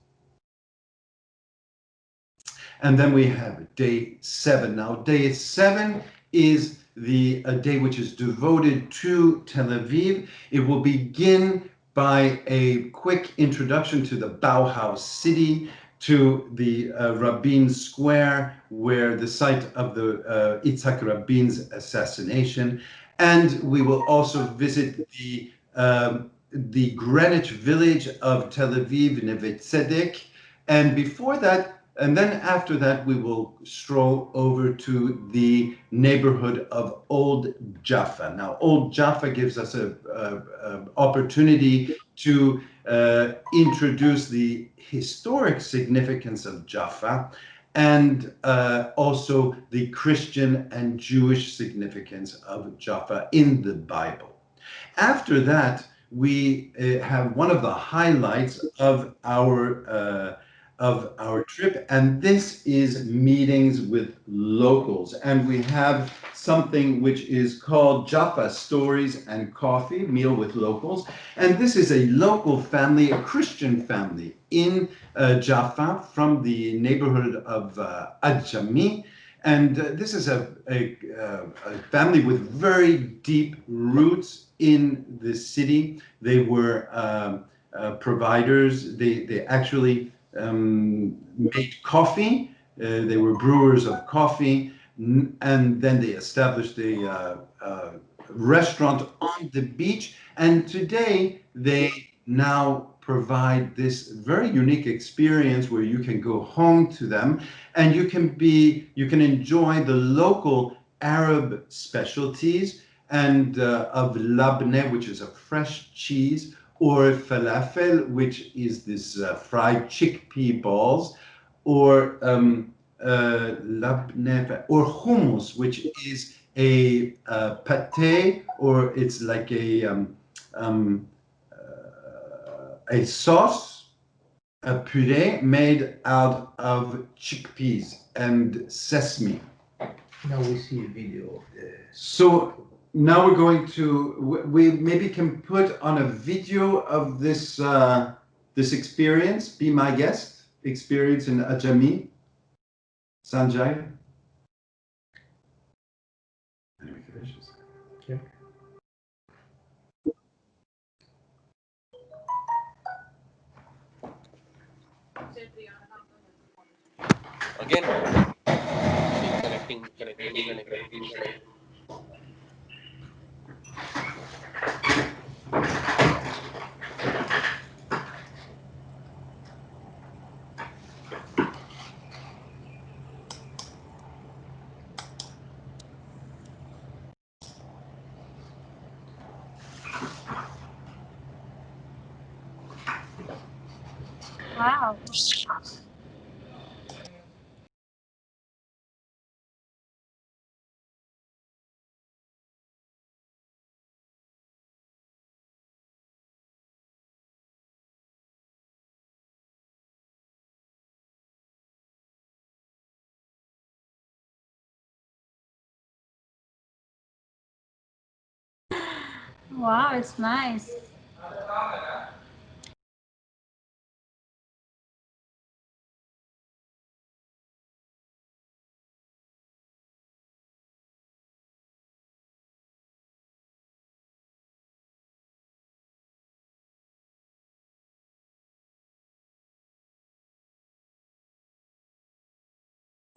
And then we have day 7. Now, day 7 is the day which is devoted to Tel Aviv. It will begin by a quick introduction to the Bauhaus city, to the Rabin Square, where the site of the Yitzhak Rabin's assassination. And we will also visit the Greenwich village of Tel Aviv, Neve Tzedek. And before that, and then after that, we will stroll over to the neighborhood of Old Jaffa. Now, Old Jaffa gives us an opportunity to introduce the historic significance of Jaffa and also the Christian and Jewish significance of Jaffa in the Bible. After that, we have one of the highlights of our trip, and this is meetings with locals. And we have something which is called Jaffa Stories and Coffee, Meal with Locals. And this is a local family, a Christian family in Jaffa from the neighborhood of Adjami. And this is a family with very deep roots in the city. They were providers. They actually made coffee. They were brewers of coffee, and then they established a restaurant on the beach. And today they now provide this very unique experience where you can go home to them and you can enjoy the local Arab specialties and of labneh, which is a fresh cheese, or falafel, which is this fried chickpea balls, or labneh, or hummus, which is a pate, or it's like a sauce, a puree made out of chickpeas and sesame. Now we see a video of the... So now we're going to, we maybe can put on a video of this this experience, Be My Guest, experience in Ajami, Sanjay. Okay. Again, connecting. Wow. Wow, it's nice.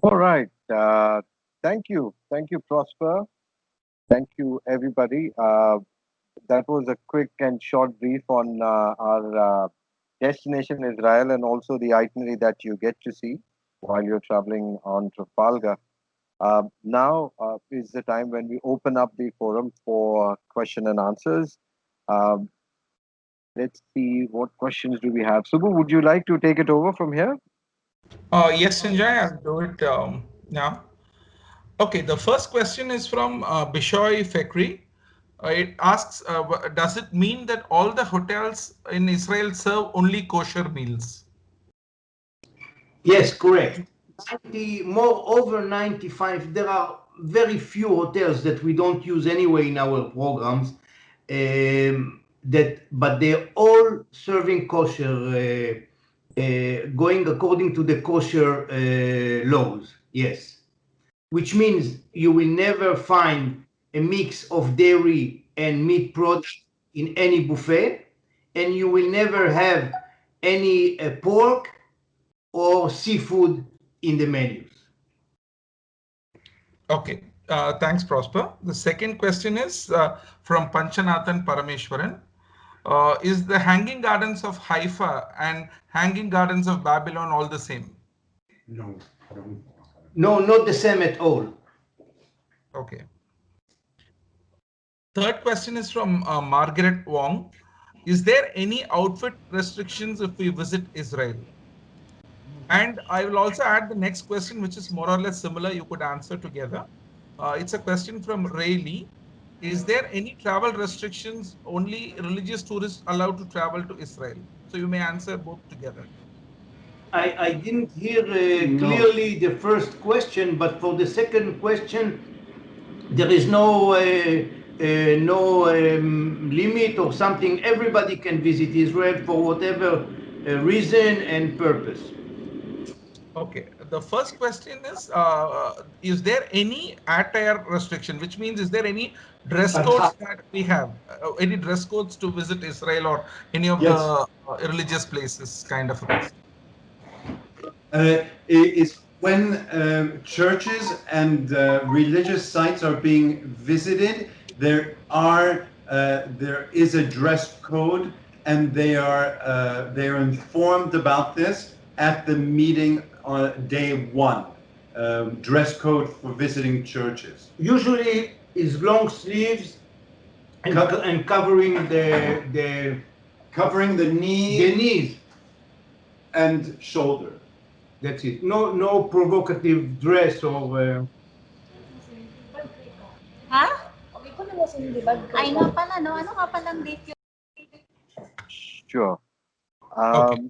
All right. Thank you, Prosper. Thank you, everybody. That was a quick and short brief on our destination, Israel, and also the itinerary that you get to see while you're traveling on Trafalgar. Now is the time when we open up the forum for question and answers. Um, let's see, what questions do we have? Subbu, would you like to take it over from here? Yes, Sanjay, I'll do it now. Okay, the first question is from Bishoy Fekri. It asks, does it mean that all the hotels in Israel serve only kosher meals? Yes, correct. Over 95, there are very few hotels that we don't use anyway in our programs, but they're all serving kosher going according to the kosher laws, yes. Which means you will never find a mix of dairy and meat products in any buffet, and you will never have any pork or seafood in the menus. Okay, thanks, Prosper. The second question is from Panchanathan Parameshwaran. Is the Hanging Gardens of Haifa and Hanging Gardens of Babylon all the same? No, no. No, not the same at all. Okay. Third question is from Margaret Wong. Is there any outfit restrictions if we visit Israel? And I will also add the next question, which is more or less similar. You could answer together. It's a question from Ray Lee. Is there any travel restrictions, only religious tourists allowed to travel to Israel? So you may answer both together. I didn't hear No. clearly the first question, but for the second question, there is no limit or something. Everybody can visit Israel for whatever reason and purpose. Okay. The first question is there any attire restriction, which means is there any dress codes that we have, any dress codes to visit Israel or any of Yes. the religious places kind of a question? Is when churches and religious sites are being visited, there is a dress code, and they are informed about this at the meeting on day one. Dress code for visiting churches. Usually is long sleeves and covering the Covering the knee knees. and shoulder. That's it. No provocative dress or. Ha? Ay nga pala, no? Ano nga palang date yun? Sure. Okay.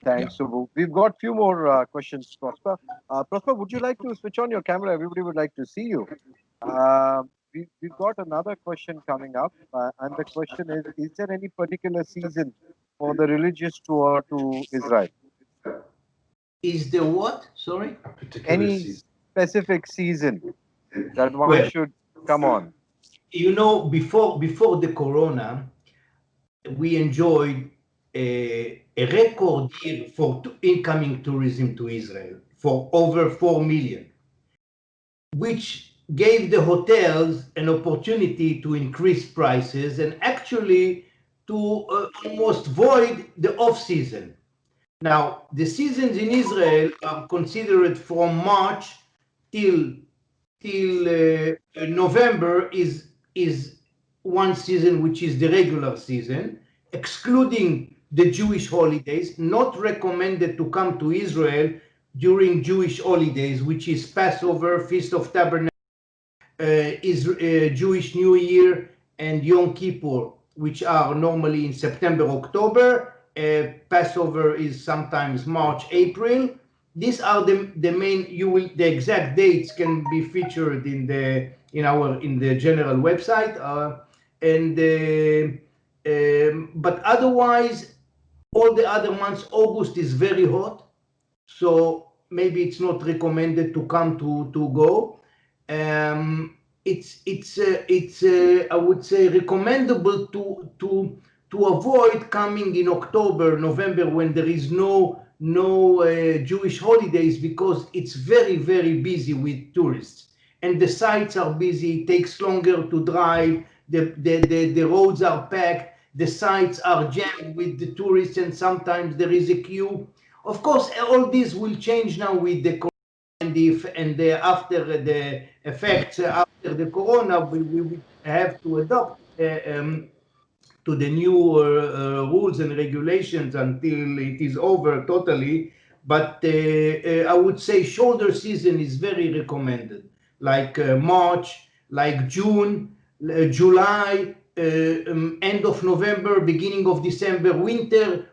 Thanks, Subbu. We've got few more questions, Prosper. Prosper, would you like to switch on your camera? Everybody would like to see you. We've got another question coming up, and the question is there any particular season for the religious tour to Israel? Is the what? Sorry? Any specific season that one Well, should come on? you know, before the corona, we enjoyed a record year for incoming tourism to Israel for over 4 million, which gave the hotels an opportunity to increase prices and actually to almost void the off-season. Now, the seasons in Israel are considered from March till November is one season, which is the regular season, excluding the Jewish holidays. Not recommended to come to Israel during Jewish holidays, which is Passover, Feast of Tabernacles, Jewish New Year, and Yom Kippur, which are normally in September, October. Passover is sometimes March, April. These are the main. The exact dates can be featured in the general website, but otherwise, all the other months. August is very hot, so maybe it's not recommended to come to go. It's I would say recommendable to avoid coming in October, November, when there is no Jewish holidays, because it's very, very busy with tourists, and the sites are busy. It takes longer to drive. The roads are packed. The sites are jammed with the tourists, and sometimes there is a queue. Of course, all this will change now with the after the effects after the corona. We have to adopt to the new rules and regulations until it is over totally. But I would say shoulder season is very recommended, like March, like June, July, end of November, beginning of December. Winter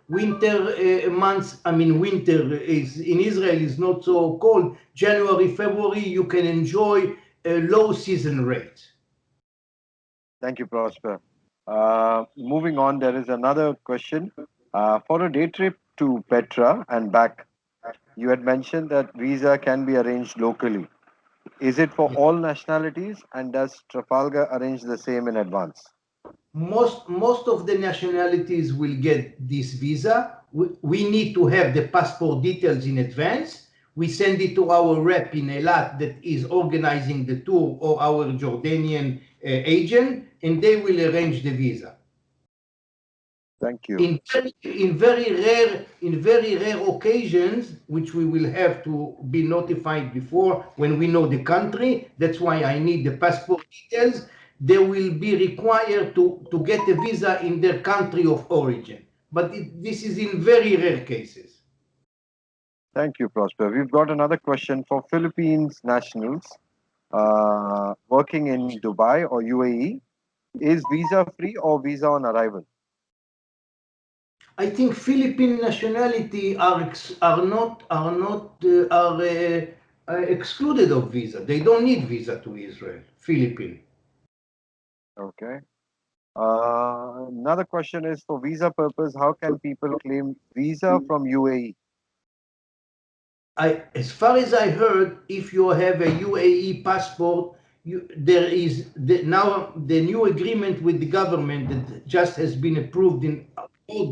months. I mean, winter is in Israel is not so cold. January, February, you can enjoy a low season rate. Thank you, Prosper. Moving on, there is another question. For a day trip to Petra and back, you had mentioned that visa can be arranged locally. Is it for all nationalities, and does Trafalgar arrange the same in advance? Most of the nationalities will get this visa. We need to have the passport details in advance. We send it to our rep in Eilat that is organizing the tour, or our Jordanian agent, and they will arrange the visa. Thank you. In very rare occasions, which we will have to be notified before when we know the country, that's why I need the passport details. They will be required to get a visa in their country of origin. But this is in very rare cases. Thank you, Prosper. We've got another question for Philippines nationals working in Dubai or UAE. Is visa free or visa on arrival? I think Philippine nationality are excluded of visa. They don't need visa to Israel. Philippine. Okay. Another question is for visa purpose. How can people claim visa from UAE? As far as I heard, if you have a UAE passport, there is now the new agreement with the government that just has been approved in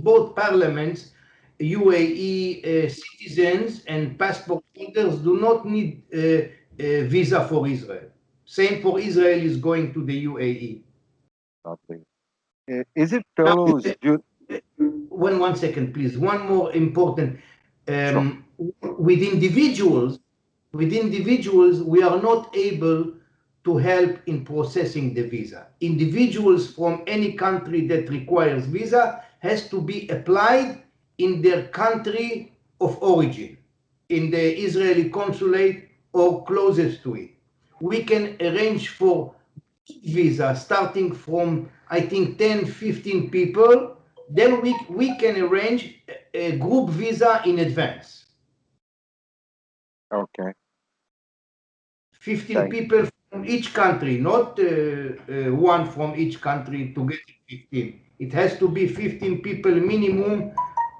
both parliaments. UAE citizens and passport holders do not need a visa for Israel. Same for Israel is going to the UAE. Nothing. Is it Now, closed? one second, please. One more important. Sure. With individuals, we are not able to help in processing the visa. Individuals from any country that requires visa has to be applied in their country of origin, in the Israeli consulate or closest to it. We can arrange for visa starting from, I think, 10, 15 people. Then we can arrange a group visa in advance. Okay. 15 people from each country, not one from each country to get 15. It has to be 15 people minimum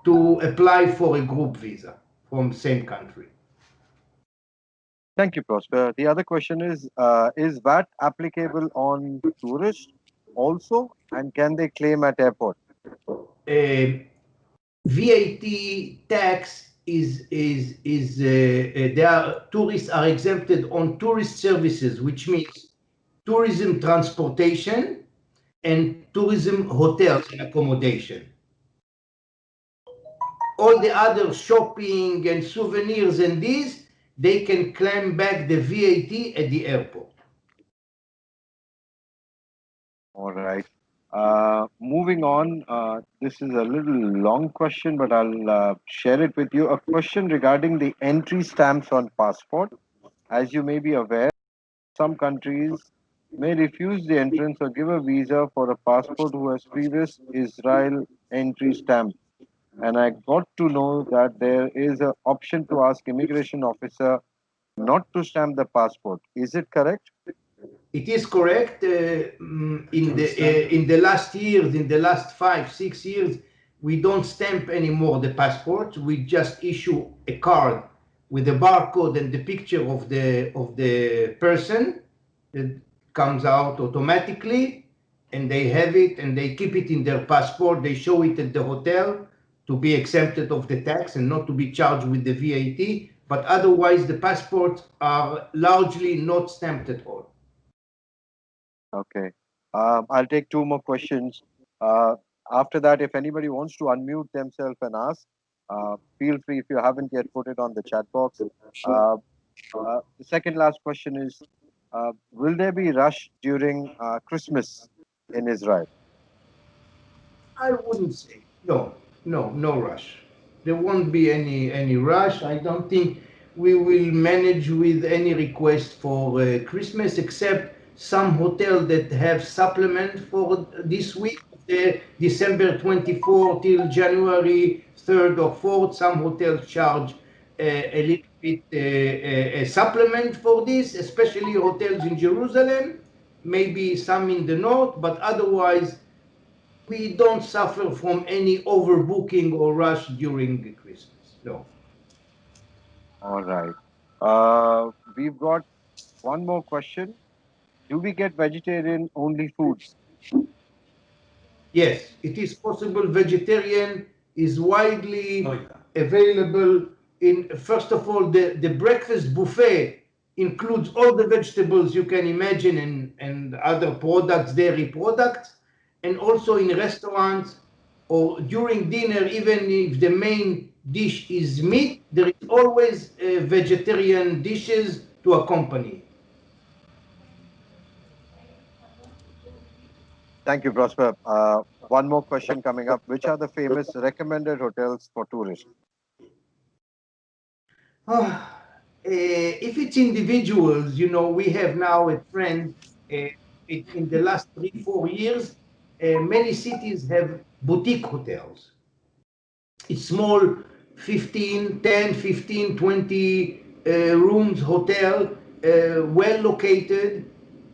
to apply for a group visa from same country. Thank you, Prosper. The other question is VAT applicable on tourists also, and can they claim at airport? VAT tax tourists are exempted on tourist services, which means tourism transportation and tourism hotels and accommodation. All the other shopping and souvenirs and these, they can claim back the VAT at the airport. All right. Moving on, this is a little long question, but I'll share it with you. A question regarding the entry stamps on passport. As you may be aware, some countries may refuse the entrance or give a visa for a passport who has previous Israel entry stamp. And I got to know that there is an option to ask immigration officer not to stamp the passport. Is it correct? It is correct. In the last years, in the last 5-6 years, we don't stamp anymore the passports. We just issue a card with a barcode and the picture of the person that comes out automatically, and they have it and they keep it in their passport. They show it at the hotel to be exempted of the tax and not to be charged with the VAT. But otherwise, the passports are largely not stamped at all. Okay. I'll take two more questions. After that, if anybody wants to unmute themselves and ask, feel free if you haven't yet put it on the chat box. The second last question is, will there be rush during Christmas in Israel? I wouldn't say. No rush. There won't be any rush. I don't think we will manage with any request for Christmas, except some hotel that have supplement for this week, December 24 till January 3rd or 4th. Some hotels charge a little bit a supplement for this, especially hotels in Jerusalem, maybe some in the north, but otherwise we don't suffer from any overbooking or rush during Christmas. No. All right. We've got one more question. Do we get vegetarian only food? Yes, it is possible. Vegetarian is widely Oh, yeah. available. In first of all, the breakfast buffet includes all the vegetables you can imagine and other products, dairy products, and also in restaurants or during dinner, even if the main dish is meat, there is always vegetarian dishes to accompany. Thank you, Prosper. One more question coming up. Which are the famous recommended hotels for tourists? If it's individuals, we have now a trend in the last 3, 4 years. Many cities have boutique hotels. It's small, 20 rooms hotel, well located.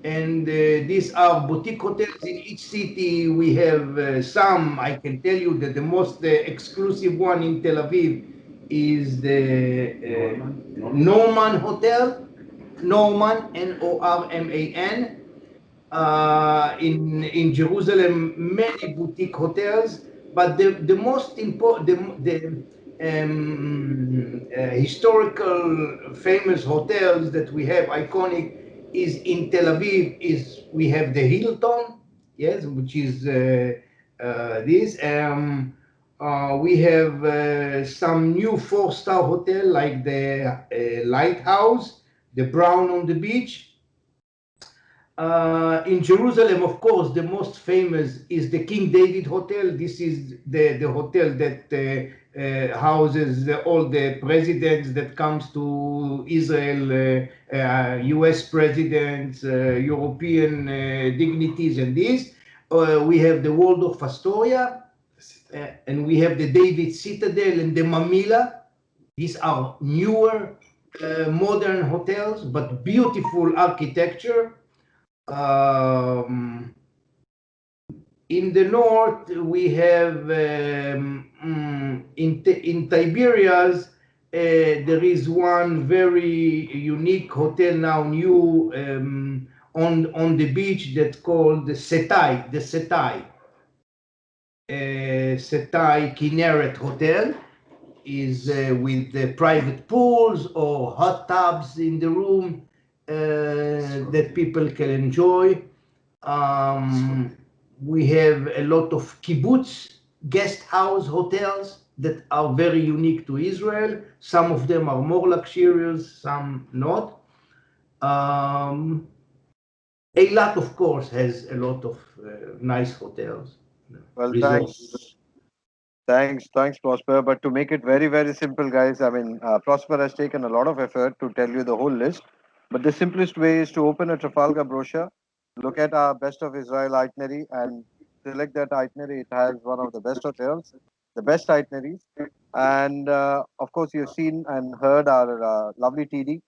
And these are boutique hotels in each city. We have some. I can tell you that the most exclusive one in Tel Aviv is the Norman Hotel, Norman, Norman. In Jerusalem, many boutique hotels, but the most important, historical famous hotels that we have, iconic, is in Tel Aviv. Is we have the Hilton, yes, which is this. We have some new 4-star hotel like the Lighthouse, the Brown on the Beach. In Jerusalem, of course, the most famous is the King David Hotel. This is the hotel that houses all the presidents that comes to Israel, U.S. presidents, European dignities, and this. We have the Waldorf Astoria, and we have the David Citadel and the Mamila. These are newer, modern hotels, but beautiful architecture. In the north, we have in Tiberias, there is one very unique hotel now, new on the beach, that's called the Setai, Setai Kinneret Hotel. Is with the private pools or hot tubs in the room that people can enjoy. We have a lot of kibbutz guest house hotels that are very unique to Israel. Some of them are more luxurious, some not. Eilat, of course, has a lot of nice hotels. Well, Resorts. thanks, Prosper. But to make it very, very simple, guys, I mean, Prosper has taken a lot of effort to tell you the whole list. But the simplest way is to open a Trafalgar brochure, look at our best of Israel itinerary, and select that itinerary. It has one of the best hotels, the best itineraries. And of course, you've seen and heard our lovely TD,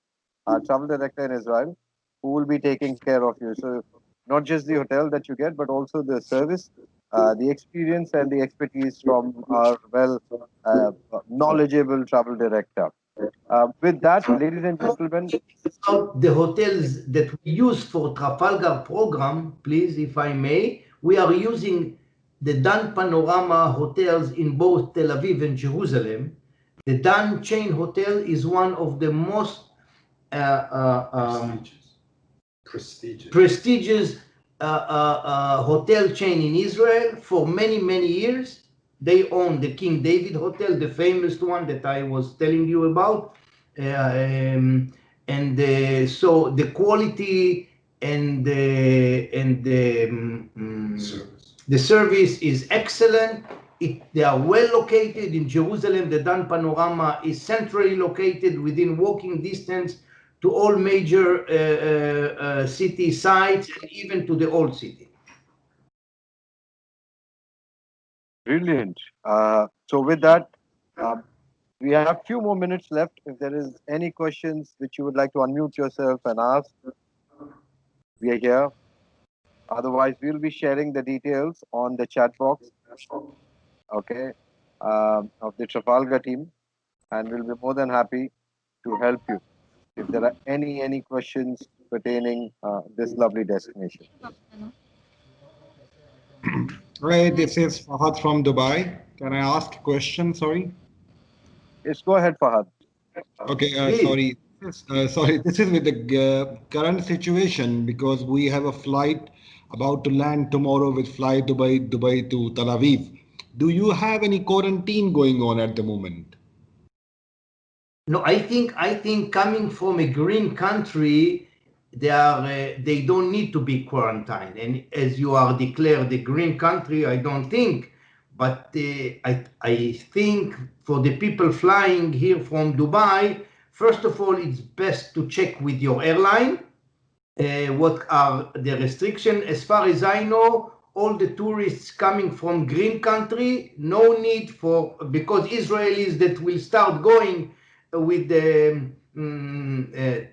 our travel director in Israel, who will be taking care of you. So, not just the hotel that you get, but also the service, the experience, and the expertise from our knowledgeable travel director. With that, ladies and gentlemen, About the hotels that we use for Trafalgar program, please, if I may, we are using the Dan Panorama hotels in both Tel Aviv and Jerusalem. The Dan chain hotel is one of the most prestigious hotel chain in Israel for many, many years. They own the King David Hotel, the famous one that I was telling you about. So the quality and the service is excellent. They are well located in Jerusalem. The Dan Panorama is centrally located within walking distance to all major city sites and even to the old city. brilliant. So with that, we have a few more minutes left. If there is any questions which you would like to unmute yourself and ask, we are here. Otherwise, we'll be sharing the details on the chat box, okay, of the Trafalgar team, and we'll be more than happy to help you if there are any questions pertaining this lovely destination. Hi, this is Fahad from Dubai. Can I ask a question? Sorry. Yes, go ahead, Fahad. Okay, Please. sorry. This is with the current situation because we have a flight about to land tomorrow with fly Dubai to Tel Aviv. Do you have any quarantine going on at the moment? No, I think coming from a green country, they don't need to be quarantined. And as you are declared a green country, I don't think. But I think for the people flying here from Dubai, first of all, it's best to check with your airline what are the restrictions. As far as I know, all the tourists coming from green country, no need for, because Israelis that will start going with the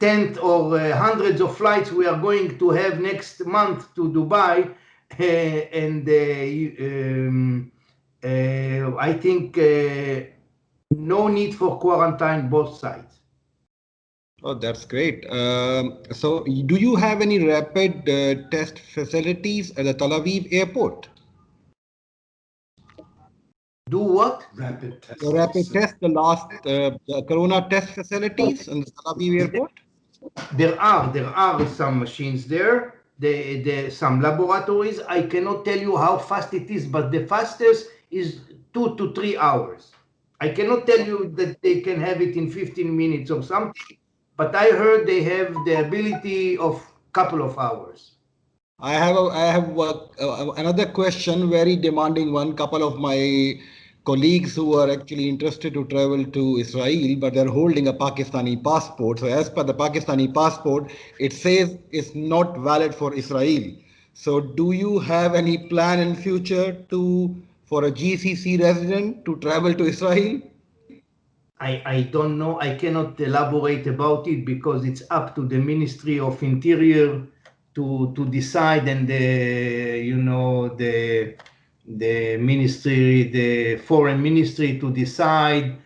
tenth or hundreds of flights we are going to have next month to Dubai, and I think no need for quarantine both sides. Oh, that's great. So, do you have any rapid test facilities at the Tel Aviv airport? Do what? Rapid test. The rapid test, the corona test facilities in the Tel Aviv airport? There are some machines there. Some laboratories. I cannot tell you how fast it is, but the fastest is 2 to 3 hours. I cannot tell you that they can have it in 15 minutes or something, but I heard they have the ability of couple of hours. I have another question, very demanding one. Couple of my colleagues who are actually interested to travel to Israel, but they're holding a Pakistani passport. So as per the Pakistani passport, it says it's not valid for Israel. So do you have any plan in future for a GCC resident to travel to Israel? I don't know. I cannot elaborate about it because it's up to the Ministry of Interior to decide, and the ministry, the foreign ministry to decide.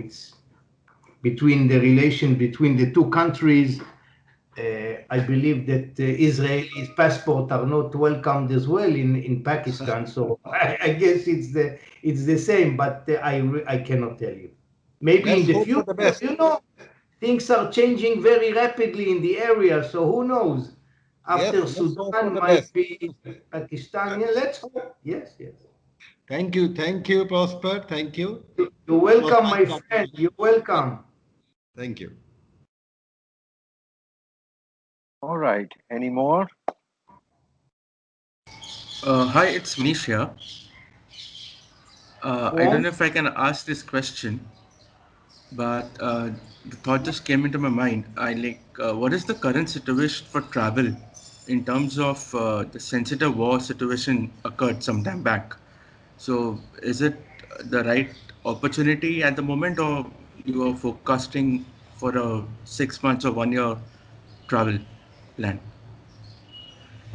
It's between the relation between the two countries. I believe that Israeli passports are not welcomed as well in Pakistan, so I guess it's the same. But I cannot tell you. Maybe in Let's the hope for the future, best. things are changing very rapidly in the area. So who knows? After Yes, let's hope for Sudan the might best. be Pakistan. Yeah, let's hope. Yes, yes. Thank you, Prosper. Thank you. You're It was welcome, nice my talking to friend. you. You're welcome. Thank you. All right. Any more? Hi, it's Misha. I don't know if I can ask this question, but the thought just came into my mind. What is the current situation for travel in terms of the sensitive war situation occurred some time back? So, is it the right opportunity at the moment, or you are forecasting for a 6 months or 1 year travel plan?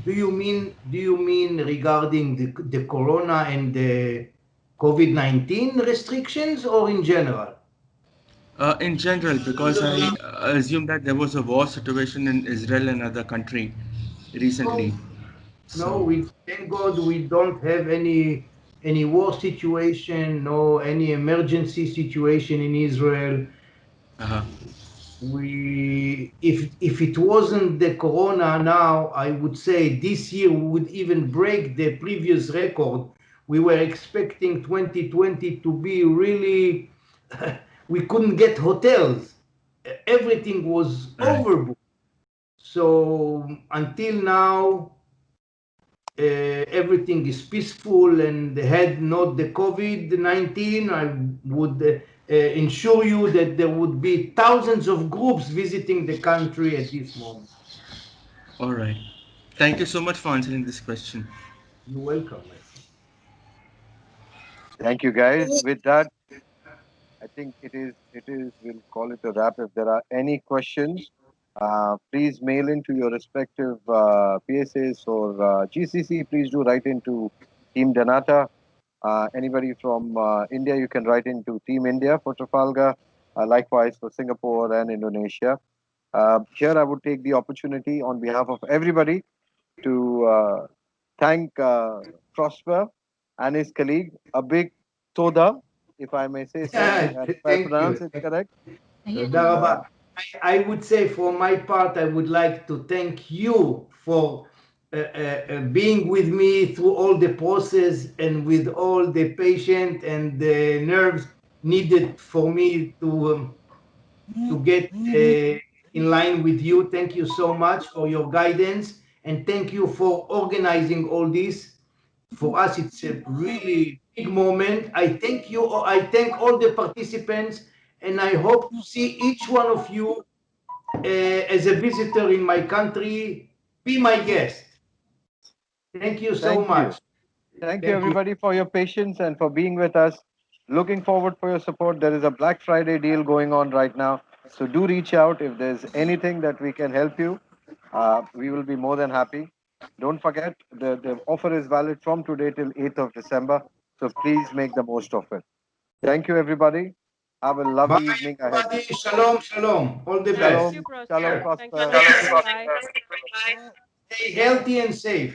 Do you mean regarding the corona and the COVID-19 restrictions, or in general? In general, because I assume that there was a war situation in Israel and other country No, recently. no, So, we thank God we don't have any war situation, no any emergency situation in Israel. uh If it wasn't the corona now, I would say this year we would even break the previous record. We were expecting 2020 to be really, we couldn't get hotels. Everything was right. overbooked. So until now, everything is peaceful and had not the COVID-19, I would ensure you that there would be thousands of groups visiting the country at this moment. All right. Thank you so much for answering this question. You're welcome, my friend. Thank you, guys. With that, I think it is. We'll call it a wrap. If there are any questions, Please mail into your respective PSAs or GCC. Please do write into Team Danata. Anybody from India, you can write into Team India for Trafalgar. Likewise for Singapore and Indonesia. Here, I would take the opportunity on behalf of everybody to thank Prosper and his colleague, a big Toda, if I may say so, and if I Thank pronounce you. it correct. תודה רבה. I would say for my part, I would like to thank you for being with me through all the process and with all the patience and the nerves needed for me to get in line with you. Thank you so much for your guidance and thank you for organizing all this. For us, it's a really big moment. I thank you. I thank all the participants and I hope to see each one of you as a visitor in my country. Be my guest. Thank you so Thank you. much. Thank you, Thank you. everybody, for your patience and for being with us. Looking forward for your support. There is a Black Friday deal going on right now. So do reach out if there's anything that we can help you. We will be more than happy. Don't forget, the offer is valid from today till 8th of December. So please make the most of it. Thank you, everybody. Have a Bye, lovely evening ahead. everybody. Shalom, shalom. All the Thank best. Shalom, you, Prosper. shalom, Thank you, prosper. Prosper. Bye. Stay healthy and safe.